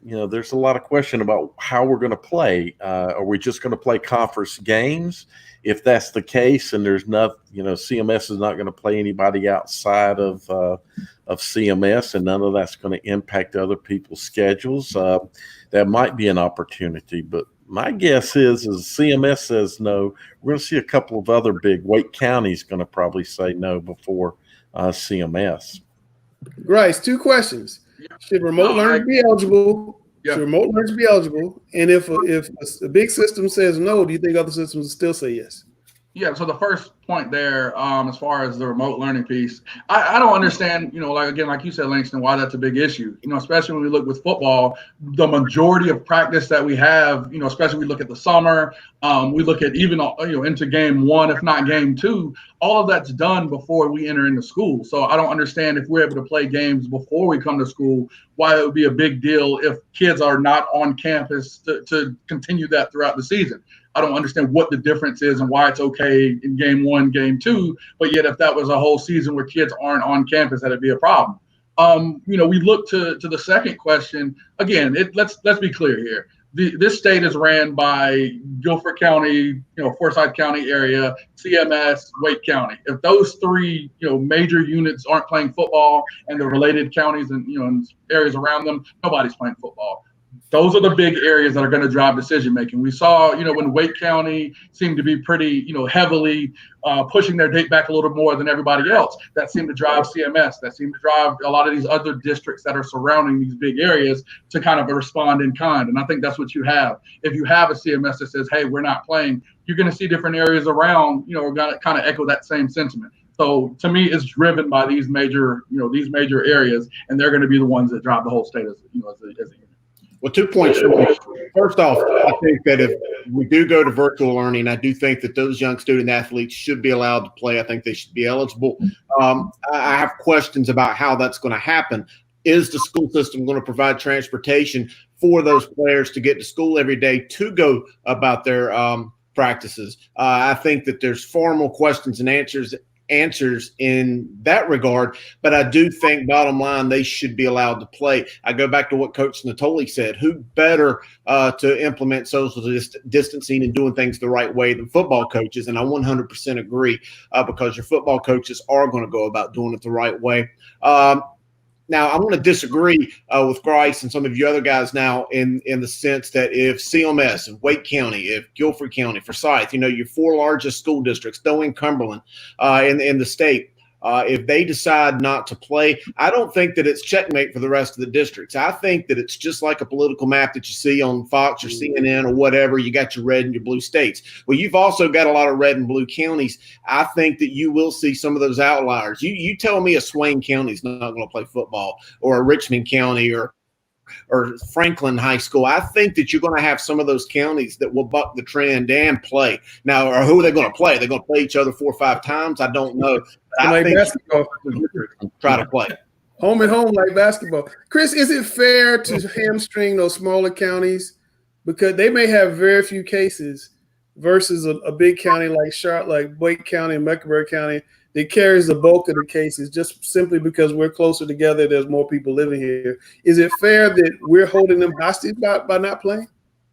There's a lot of question about how we're going to play. Are we just going to play conference games? If that's the case, and there's not, CMS is not going to play anybody outside of CMS, and none of that's going to impact other people's schedules, that might be an opportunity. But my guess is CMS says no, we're going to see a couple of other big. Wake County's going to probably say no before CMS. Bryce, 2 questions. Should remote learning be eligible? Yeah. Should remote learners be eligible? And if a big system says no, do you think other systems will still say yes? Yeah, so the first point there, as far as the remote learning piece, I don't understand, like you said, Langston, why that's a big issue. Especially when we look with football, the majority of practice that we have, especially we look at the summer, we look at even, into game 1, if not game 2, all of that's done before we enter into school. So I don't understand, if we're able to play games before we come to school, why it would be a big deal if kids are not on campus to continue that throughout the season. I don't understand what the difference is and why it's okay in game 1, game 2, but yet if that was a whole season where kids aren't on campus, that'd be a problem. We look to the second question again. Let's be clear here. This state is ran by Guilford County, Forsyth County area, CMS, Wake County. If those three, major units aren't playing football, and the related counties and and areas around them, nobody's playing football. Those are the big areas that are going to drive decision making. We saw, when Wake County seemed to be pretty, heavily pushing their date back a little more than everybody else. That seemed to drive CMS. That seemed to drive a lot of these other districts that are surrounding these big areas to kind of respond in kind. And I think that's what you have. If you have a CMS that says, "Hey, we're not playing," you're going to see different areas around, are going to kind of echo that same sentiment. So to me, it's driven by these major areas, and they're going to be the ones that drive the whole state as a unit. Well, 2 points. First off, I think that if we do go to virtual learning, I do think that those young student athletes should be allowed to play. I think they should be eligible. I have questions about how that's going to happen. Is the school system going to provide transportation for those players to get to school every day to go about their practices? I think that there's far more questions and answers in that regard, but I do think bottom line they should be allowed to play. I go back to what Coach Natoli said: who better to implement social distancing and doing things the right way than football coaches? And I 100% agree, because your football coaches are going to go about doing it the right way. Now, I'm going to disagree with Grice and some of you other guys now in the sense that if CMS, if Wake County, if Guilford County, Forsyth, your 4 largest school districts, though in Cumberland, in the state, if they decide not to play, I don't think that it's checkmate for the rest of the districts. I think that it's just like a political map that you see on Fox or CNN or whatever. You got your red and your blue states. Well, you've also got a lot of red and blue counties. I think that you will see some of those outliers. You tell me a Swain County is not going to play football, or a Richmond County, or Franklin High School. I think that you're going to have some of those counties that will buck the trend and play. Now, or who are they going to play? They're going to play each other 4 or 5 times? I don't know. I think basketball. Try to play. Home and home like basketball. Chris, is it fair to hamstring those smaller counties because they may have very few cases versus a big county like Charlotte, like Wake County and Mecklenburg County, that carries the bulk of the cases just simply because we're closer together, there's more people living here? Is it fair that we're holding them hostage by not playing?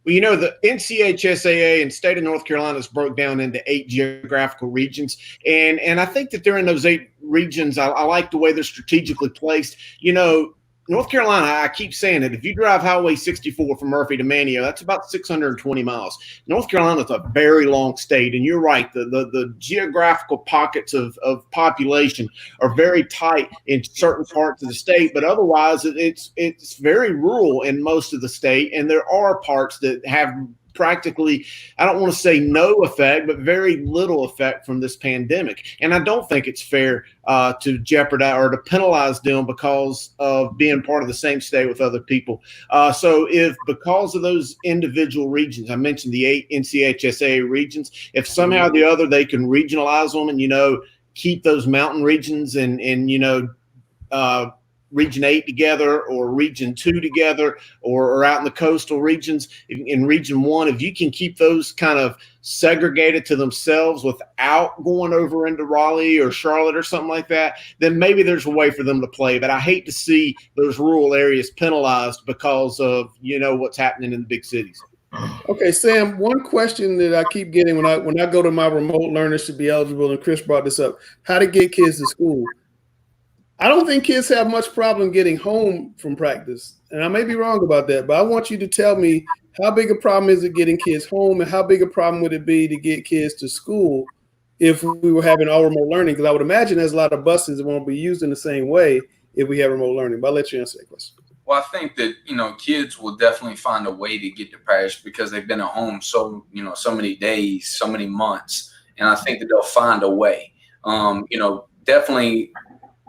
Well, the NCHSAA and state of North Carolina is broke down into 8 geographical regions. And I think that they're in those 8 regions. I like the way they're strategically placed. North Carolina, I keep saying it, if you drive Highway 64 from Murphy to Manteo, that's about 620 miles. North Carolina is a very long state, and you're right. The geographical pockets of population are very tight in certain parts of the state, but otherwise it's very rural in most of the state, and there are parts that have practically, I don't want to say no effect, but very little effect from this pandemic. And I don't think it's fair to jeopardize or to penalize them because of being part of the same state with other people. So if because of those individual regions, I mentioned the 8 NCHSA regions, if somehow or the other they can regionalize them and, keep those mountain regions and Region 8 together, or Region 2 together, or out in the coastal regions in Region 1, if you can keep those kind of segregated to themselves without going over into Raleigh or Charlotte or something like that, then maybe there's a way for them to play. But I hate to see those rural areas penalized because of, what's happening in the big cities. Okay, Sam, one question that I keep getting when I go to my remote learners should be eligible, and Chris brought this up, how to get kids to school. I don't think kids have much problem getting home from practice. And I may be wrong about that, but I want you to tell me, how big a problem is it getting kids home, and how big a problem would it be to get kids to school if we were having all remote learning? Because I would imagine there's a lot of buses that won't be used in the same way if we have remote learning. But I'll let you answer that question. Well, I think that, kids will definitely find a way to get to practice because they've been at home so many days, so many months. And I think that they'll find a way. Definitely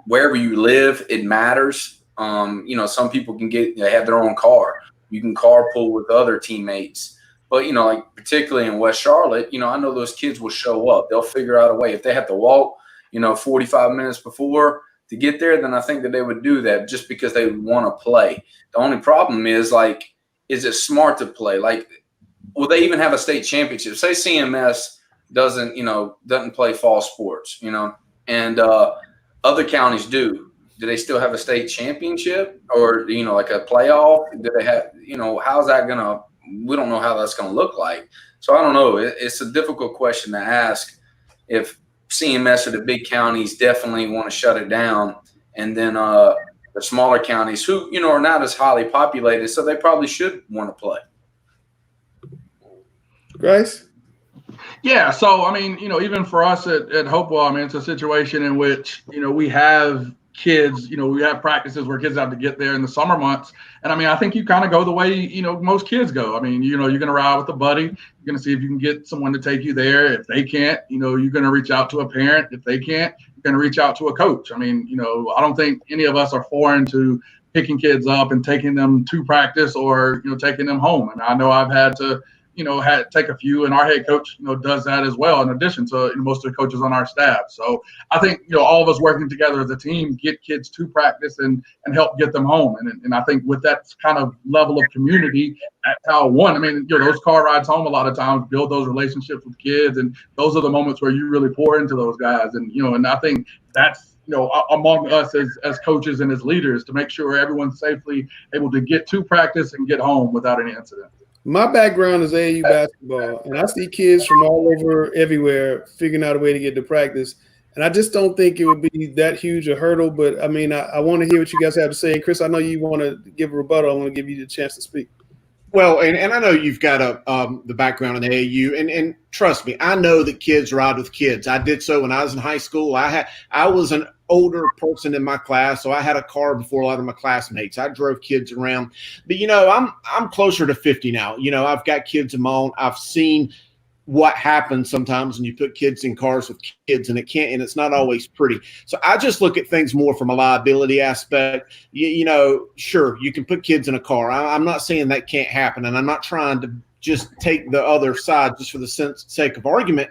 wherever you live, it matters. Some people they have their own car. You can carpool with other teammates. But, like particularly in West Charlotte, I know those kids will show up. They'll figure out a way. If they have to walk, 45 minutes before to get there, then I think that they would do that just because they want to play. The only problem is, is it smart to play? Will they even have a state championship? Say CMS doesn't play fall sports, and other counties do. do they still have a state championship, or like a playoff? Do they have how's that gonna? We don't know how that's gonna look like. So I don't know. It's a difficult question to ask. If CMS or the big counties definitely want to shut it down, and then the smaller counties who are not as highly populated, so they probably should want to play. Grace? Yeah, so I mean, even for us at Hopewell, I mean, it's a situation in which we have kids, we have practices where kids have to get there in the summer months, and I mean, I think you kind of go the way most kids go. I mean, you're going to ride with a buddy, you're going to see if you can get someone to take you there. If they can't, you're going to reach out to a parent. If they can't, you're going to reach out to a coach. I mean, I don't think any of us are foreign to picking kids up and taking them to practice or taking them home. And I know I've had to take a few, and our head coach, does that as well, in addition to most of the coaches on our staff. So I think, all of us working together as a team, get kids to practice and help get them home. And I think with that kind of level of community, that's how those car rides home a lot of times build those relationships with kids. And those are the moments where you really pour into those guys. And, and I think that's, among us as coaches and as leaders, to make sure everyone's safely able to get to practice and get home without any incident. My background is AAU basketball, and I see kids from all over everywhere figuring out a way to get to practice. And I just don't think it would be that huge a hurdle. But, I mean, I want to hear what you guys have to say. And, Chris, I know you want to give a rebuttal. I want to give you the chance to speak. Well, and I know you've got the background in AAU, and trust me, I know that kids ride with kids. I did so when I was in high school. I was an older person in my class, so I had a car before a lot of my classmates. I drove kids around, but I'm closer to 50 now. I've got kids of my own. I've seen what happens sometimes when you put kids in cars with kids, and it's not always pretty. So I just look at things more from a liability aspect. Sure, you can put kids in a car. I'm not saying that can't happen, and I'm not trying to just take the other side just for the sake of argument.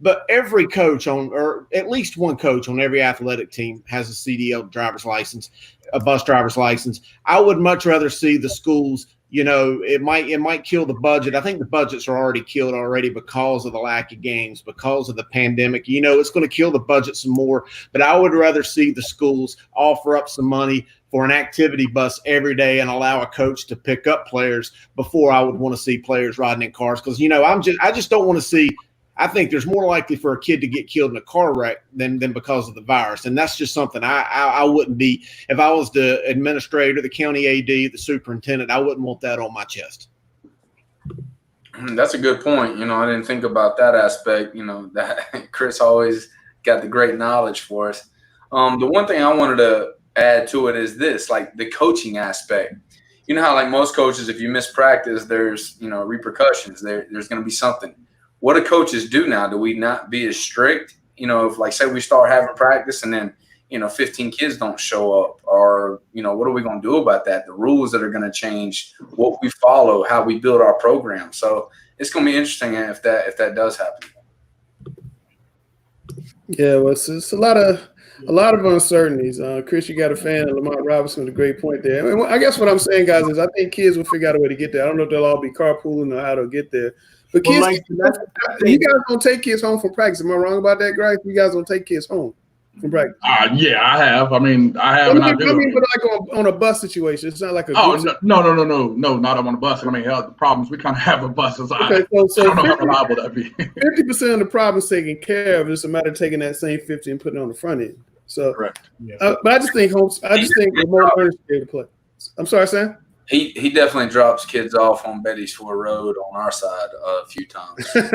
But every coach or at least one coach on every athletic team has a CDL driver's license, a bus driver's license. I would much rather see the schools. It might kill the budget. I think the budgets are already killed because of the lack of games, because of the pandemic. It's going to kill the budget some more. But I would rather see the schools offer up some money for an activity bus every day and allow a coach to pick up players before I would want to see players riding in cars. Because I just don't want to see. I think there's more likely for a kid to get killed in a car wreck than because of the virus. And that's just something I wouldn't be, if I was the administrator, the county AD, the superintendent, I wouldn't want that on my chest. That's a good point. I didn't think about that aspect, that Chris always got the great knowledge for us. The one thing I wanted to add to it is this, like the coaching aspect. How like most coaches, if you miss practice, there's, repercussions. There's going to be something. What do coaches do now? Do we not be as strict? If like say we start having practice and then 15 kids don't show up, or what are we going to do about that? The rules that are going to change, what we follow, how we build our program. So it's going to be interesting if that does happen. Yeah, well, it's a lot of uncertainties. Chris, you got a fan of Lamont Robinson with a great point there. I mean, I guess what I'm saying, guys, is I think kids will figure out a way to get there. I don't know if they'll all be carpooling or how to get there. But kids, you guys don't take kids home from practice. Am I wrong about that, Grace? You guys don't take kids home from practice? Yeah, I have. I mean, I have. But like on a bus situation, it's not like a. No, not on a bus. I mean, the problems we kind of have with buses. Okay, so I don't know how reliable that be. 50% of the problems taken care of. It's a matter of taking that same 50 and putting it on the front end. So, correct. Yeah. But I just think remote learners should be able to play. I'm sorry, Sam. He definitely drops kids off on Betty's Ford Road on our side a few times. There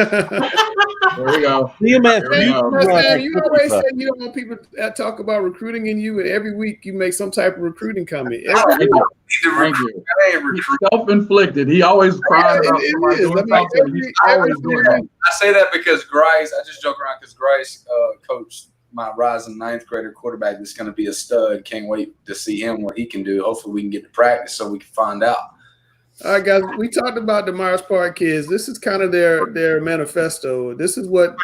we go. You always say you don't want people to talk about recruiting in you, and every week you make some type of recruiting comment. Thank you. Self-inflicted. He always cries about somebody. I say that because Grice, I just joke around because Grice coached my rising ninth grader quarterback that's going to be a stud. Can't wait to see him, what he can do. Hopefully we can get to practice so we can find out. All right, guys, we talked about the Myers Park kids. This is kind of their manifesto. This is what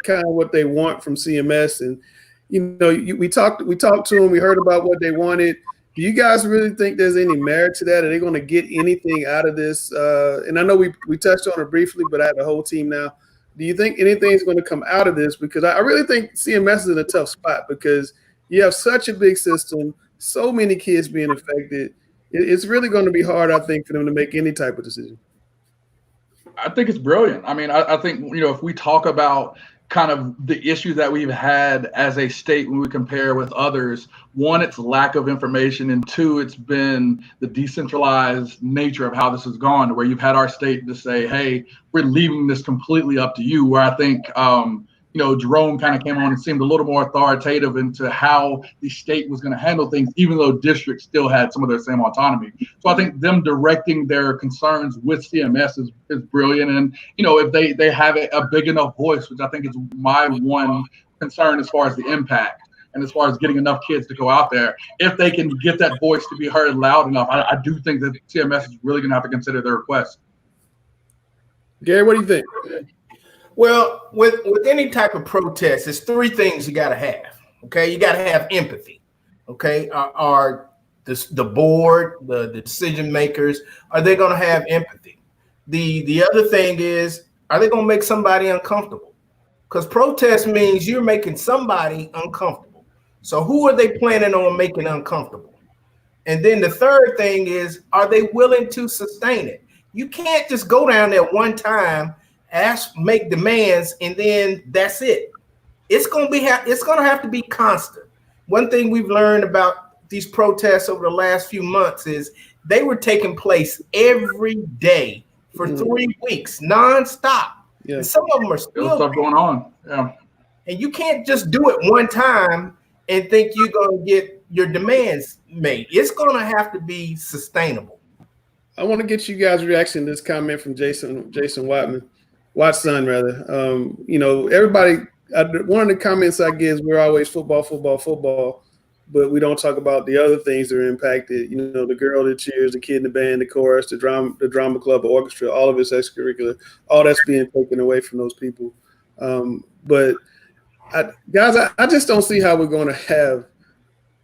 they want from CMS. And, we talked to them. We heard about what they wanted. Do you guys really think there's any merit to that? Are they going to get anything out of this? And I know we touched on it briefly, but I have the whole team now. Do you think anything's going to come out of this? Because I really think CMS is in a tough spot because you have such a big system, so many kids being affected. It's really going to be hard, I think, for them to make any type of decision. I think it's brilliant. I mean, I think, if we talk about kind of the issue that we've had as a state when we compare with others, one, it's lack of information, and two, it's been the decentralized nature of how this has gone, where you've had our state to say, hey, we're leaving this completely up to you, where I think Jerome kind of came on and seemed a little more authoritative into how the state was going to handle things, even though districts still had some of their same autonomy. So I think them directing their concerns with CMS is brilliant. And, if they have a big enough voice, which I think is my one concern as far as the impact and as far as getting enough kids to go out there, if they can get that voice to be heard loud enough, I do think that CMS is really going to have to consider their request. Gary, what do you think? Well, with any type of protest, it's three things you got to have. Okay, you got to have empathy. Okay, are the board, the decision makers, are they going to have empathy? The other thing is, are they going to make somebody uncomfortable? Because protest means you're making somebody uncomfortable. So who are they planning on making uncomfortable? And then the third thing is, are they willing to sustain it? You can't just go down there one time, make demands, and then that's it. It's going to have to be constant. One thing we've learned about these protests over the last few months is they were taking place every day for 3 weeks, nonstop. Yeah. And some of them are still stuff going on. Yeah. And you can't just do it one time and think you're going to get your demands made. It's going to have to be sustainable. I want to get you guys' reaction to this comment from Jason Watson, rather. Everybody, one of the comments I get is we're always football, but we don't talk about the other things that are impacted. The girl that cheers, the kid in the band, the chorus, the drama club, the orchestra, all of it's extracurricular. All that's being taken away from those people. But I just don't see how we're going to have.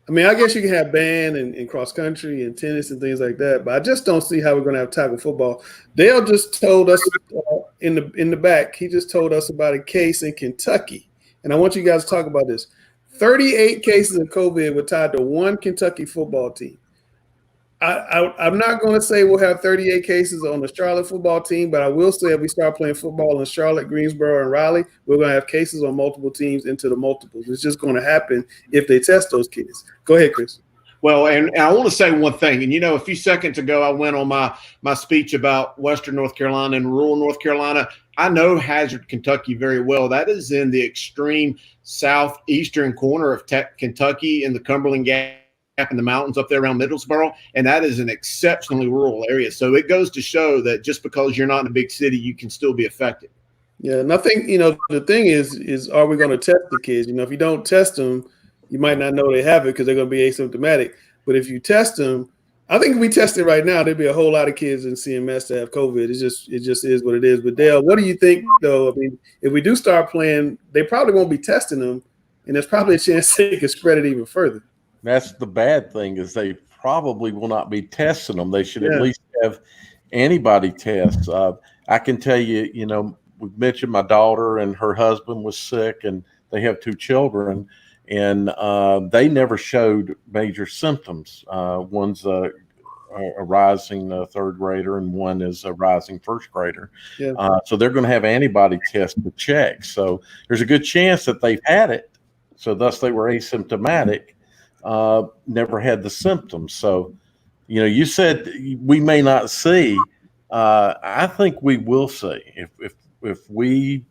I mean, I guess you can have band and cross country and tennis and things like that, but I just don't see how we're going to have tackle football. Dale just told us in the back. He just told us about a case in Kentucky, and I want you guys to talk about this. 38 cases of COVID were tied to one Kentucky football team. I'm not going to say we'll have 38 cases on the Charlotte football team, but I will say if we start playing football in Charlotte, Greensboro, and Raleigh, we're going to have cases on multiple teams into the multiples. It's just going to happen if they test those kids. Go ahead, Chris. Well, and I want to say one thing. And, a few seconds ago, I went on my speech about Western North Carolina and rural North Carolina. I know Hazard, Kentucky very well. That is in the extreme southeastern corner of Kentucky in the Cumberland Gap in the mountains up there around Middlesboro, and that is an exceptionally rural area. So it goes to show that just because you're not in a big city, you can still be affected. Yeah, and I think, the thing is are we going to test the kids? If you don't test them, you might not know they have it because they're going to be asymptomatic. But if you test them, I think if we test it right now, there'd be a whole lot of kids in CMS to have COVID. It just is what it is. But Dale, what do you think, though? I mean, if we do start playing, they probably won't be testing them, and there's probably a chance they could spread it even further. That's the bad thing is they probably will not be testing them. They should at least have antibody tests. I can tell you, we've mentioned my daughter and her husband was sick, and they have 2 children, and they never showed major symptoms. One's a rising third grader, and one is a rising first grader. Yeah. So they're going to have antibody tests to check. So there's a good chance that they've had it. So thus they were asymptomatic. Never had the symptoms. So, you said we may not see. I think we will see if we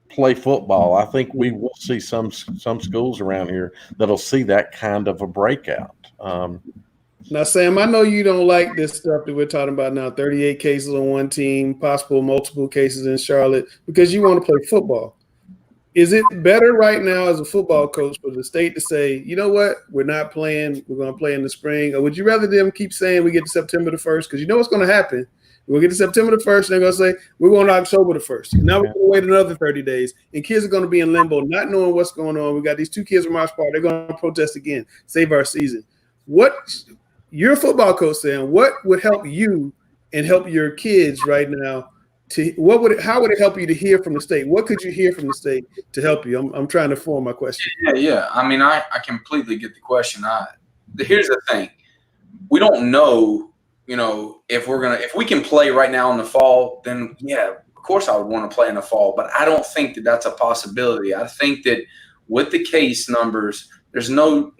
play football. I think we will see some schools around here that'll see that kind of a breakout. Now, Sam, I know you don't like this stuff that we're talking about now. 38 cases on one team, possible multiple cases in Charlotte, because you want to play football. Is it better right now as a football coach for the state to say, you know what, we're not playing, we're going to play in the spring? Or would you rather them keep saying we get to September the 1st? Because you know what's going to happen. We'll get to September the 1st, and they're going to say, we're going to October the 1st. And now we're going to wait another 30 days, and kids are going to be in limbo, not knowing what's going on. We got these 2 kids from our spot. They're going to protest again, save our season. What you're a football coach saying, what would help you and help your kids right now how would it help you to hear from the state? What could you hear from the state to help you? I'm trying to form my question. Yeah. I mean, I completely get the question. Here's the thing. We don't know, if we can play right now in the fall, then yeah, of course I would want to play in the fall, but I don't think that that's a possibility. I think that with the case numbers, there's no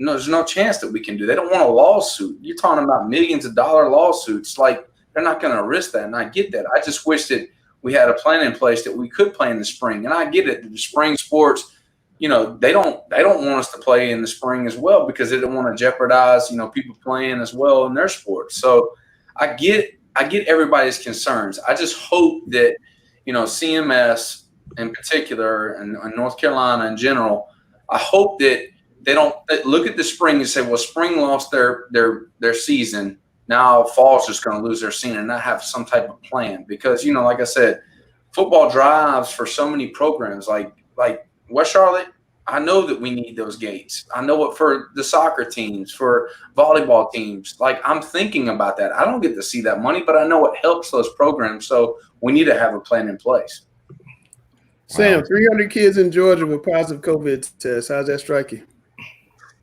chance that we can do. They don't want a lawsuit. You're talking about millions of dollar lawsuits. Like, they're not going to risk that, and I get that. I just wish that we had a plan in place that we could play in the spring. And I get it. The spring sports, they don't want us to play in the spring as well because they don't want to jeopardize, people playing as well in their sports. So I get everybody's concerns. I just hope that, CMS in particular and North Carolina in general, I hope that they don't look at the spring and say, well, spring lost their season. Now fall's just going to lose their season and not have some type of plan because, like I said, football drives for so many programs like West Charlotte. I know that we need those gates. I know it for the soccer teams, for volleyball teams. Like, I'm thinking about that. I don't get to see that money, but I know it helps those programs. So we need to have a plan in place. Sam, 300 kids in Georgia with positive COVID tests. How's that strike you?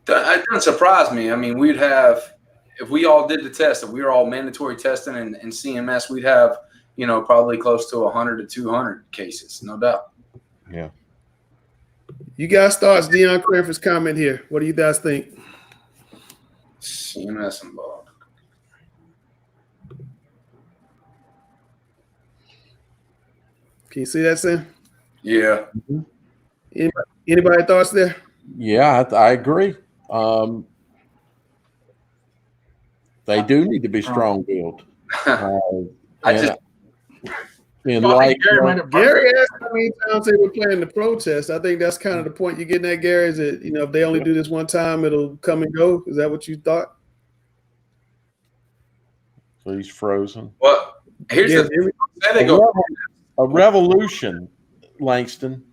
It doesn't surprise me. I mean, we'd have – if we all did the test, if we were all mandatory testing and CMS, we'd have, probably close to 100 to 200 cases, no doubt. Yeah. You guys' thoughts, Deion Cranford's comment here. What do you guys think? CMS involved. Can you see that, Sam? Yeah. Anybody thoughts there? Yeah, I agree. They do need to be strong-willed. Gary asked how many times they were playing the protest. I think that's kind of the point you're getting at, Gary, is that, if they only do this one time, it'll come and go. Is that what you thought? So he's frozen. Well, here's a revolution, Langston.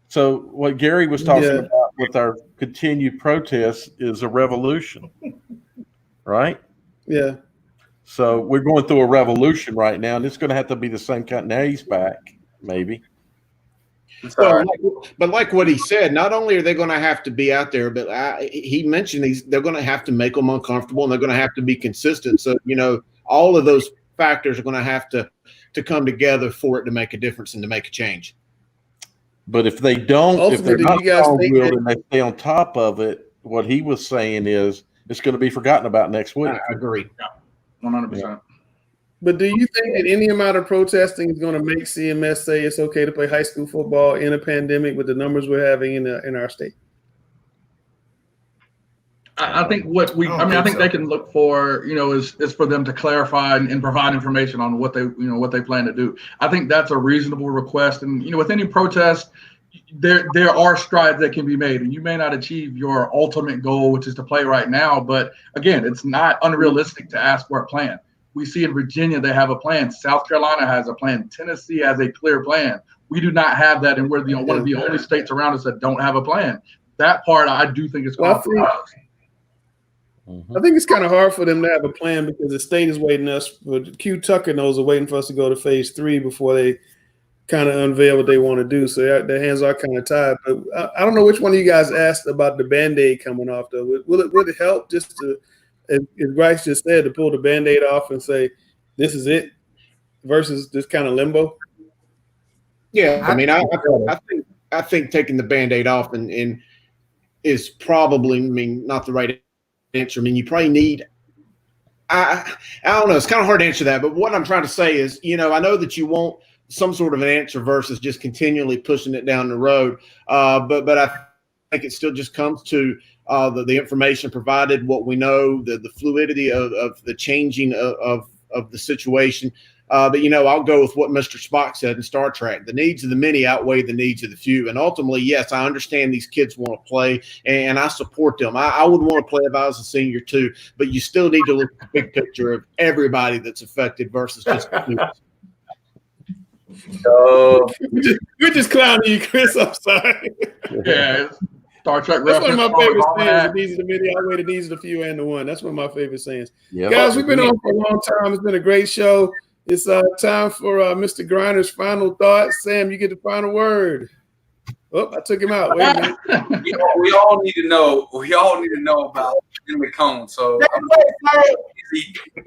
So what Gary was talking about with our continued protests is a revolution, right? Yeah. So we're going through a revolution right now, and it's going to have to be the same kind. Now he's back, maybe. Well, but like what he said, not only are they going to have to be out there, but he mentioned they're going to have to make them uncomfortable, and they're going to have to be consistent. So, all of those factors are going to have to come together for it to make a difference and to make a change. But if they don't, if they're not strong-willed and they stay on top of it, what he was saying is it's going to be forgotten about next week. I agree. Yeah, 100%. But do you think that any amount of protesting is going to make CMS say it's okay to play high school football in a pandemic with the numbers we're having in our state? I think I think they can look for, is for them to clarify and provide information on what they plan to do. I think that's a reasonable request. And, with any protest, there are strides that can be made, and you may not achieve your ultimate goal, which is to play right now. But again, it's not unrealistic to ask for a plan. We see in Virginia, they have a plan. South Carolina has a plan. Tennessee has a clear plan. We do not have that. And we're one of the only states around us that don't have a plan. That part, I do think is compromised. I think it's kind of hard for them to have a plan because the state is waiting us for Q Tucker knows are waiting for us to go to phase 3 before they kind of unveil what they want to do. So their hands are kind of tied. But I don't know which one of you guys asked about the Band-Aid coming off though. Would it help just to, as Bryce just said, to pull the Band-Aid off and say, this is it versus this kind of limbo? Yeah. I mean, I think taking the Band-Aid off and is probably, not the right answer. You probably need I don't know. It's kind of hard to answer that. But what I'm trying to say is, I know that you want some sort of an answer versus just continually pushing it down the road. But I think it still just comes to the information provided, what we know, the fluidity of the changing of the situation. But, I'll go with what Mr. Spock said in Star Trek. The needs of the many outweigh the needs of the few. And ultimately, yes, I understand these kids want to play, and I support them. I would want to play if I was a senior too, but you still need to look at the big picture of everybody that's affected versus just the students. We're just clowning you, Chris. I'm sorry. Yeah. Star Trek. That's one of my favorite sayings. The needs of the many outweigh the needs of the few and the one. That's one of my favorite sayings. Yep. Guys, we've been on for a long time. It's been a great show. It's time for Mr. Griner's final thoughts. Sam, you get the final word. Oh, I took him out. Wait a minute. we all need to know. We all need to know about Linda Cone. So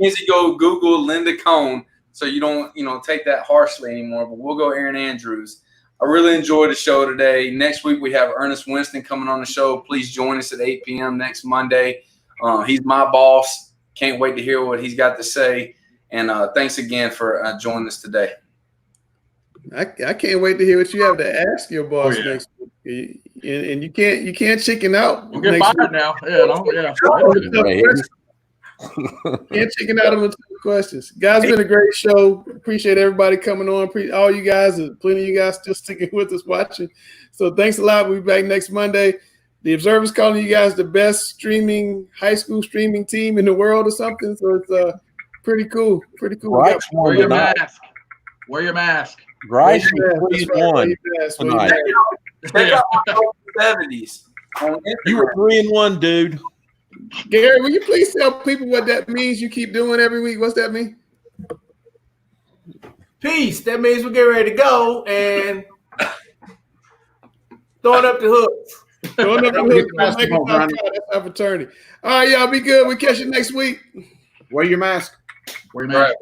easy go Google Linda Cone, so you don't take that harshly anymore. But we'll go Aaron Andrews. I really enjoyed the show today. Next week we have Ernest Winston coming on the show. Please join us at 8 p.m. next Monday. He's my boss. Can't wait to hear what he's got to say. And thanks again for joining us today. I can't wait to hear what you have to ask your boss next week. And you can't chicken out. We'll get fired now. Can't chicken out of the questions. Guys, it's been a great show. Appreciate everybody coming on. All you guys, plenty of you guys still sticking with us watching. So thanks a lot. We'll be back next Monday. The Observer's calling you guys the best high school streaming team in the world or something. So it's pretty cool. Pretty cool. Right. Wear your mask. Wear your mask. Bryce, 3-1 tonight. Check out the 70s. You were 3-1, dude. Gary, will you please tell people what that means you keep doing every week? What's that mean? Peace. That means we're getting ready to go and throwing up the hooks. Throwing up the hooks. That's our fraternity. All right, y'all be good. We'll catch you next week. Wear your mask. Wear your mask.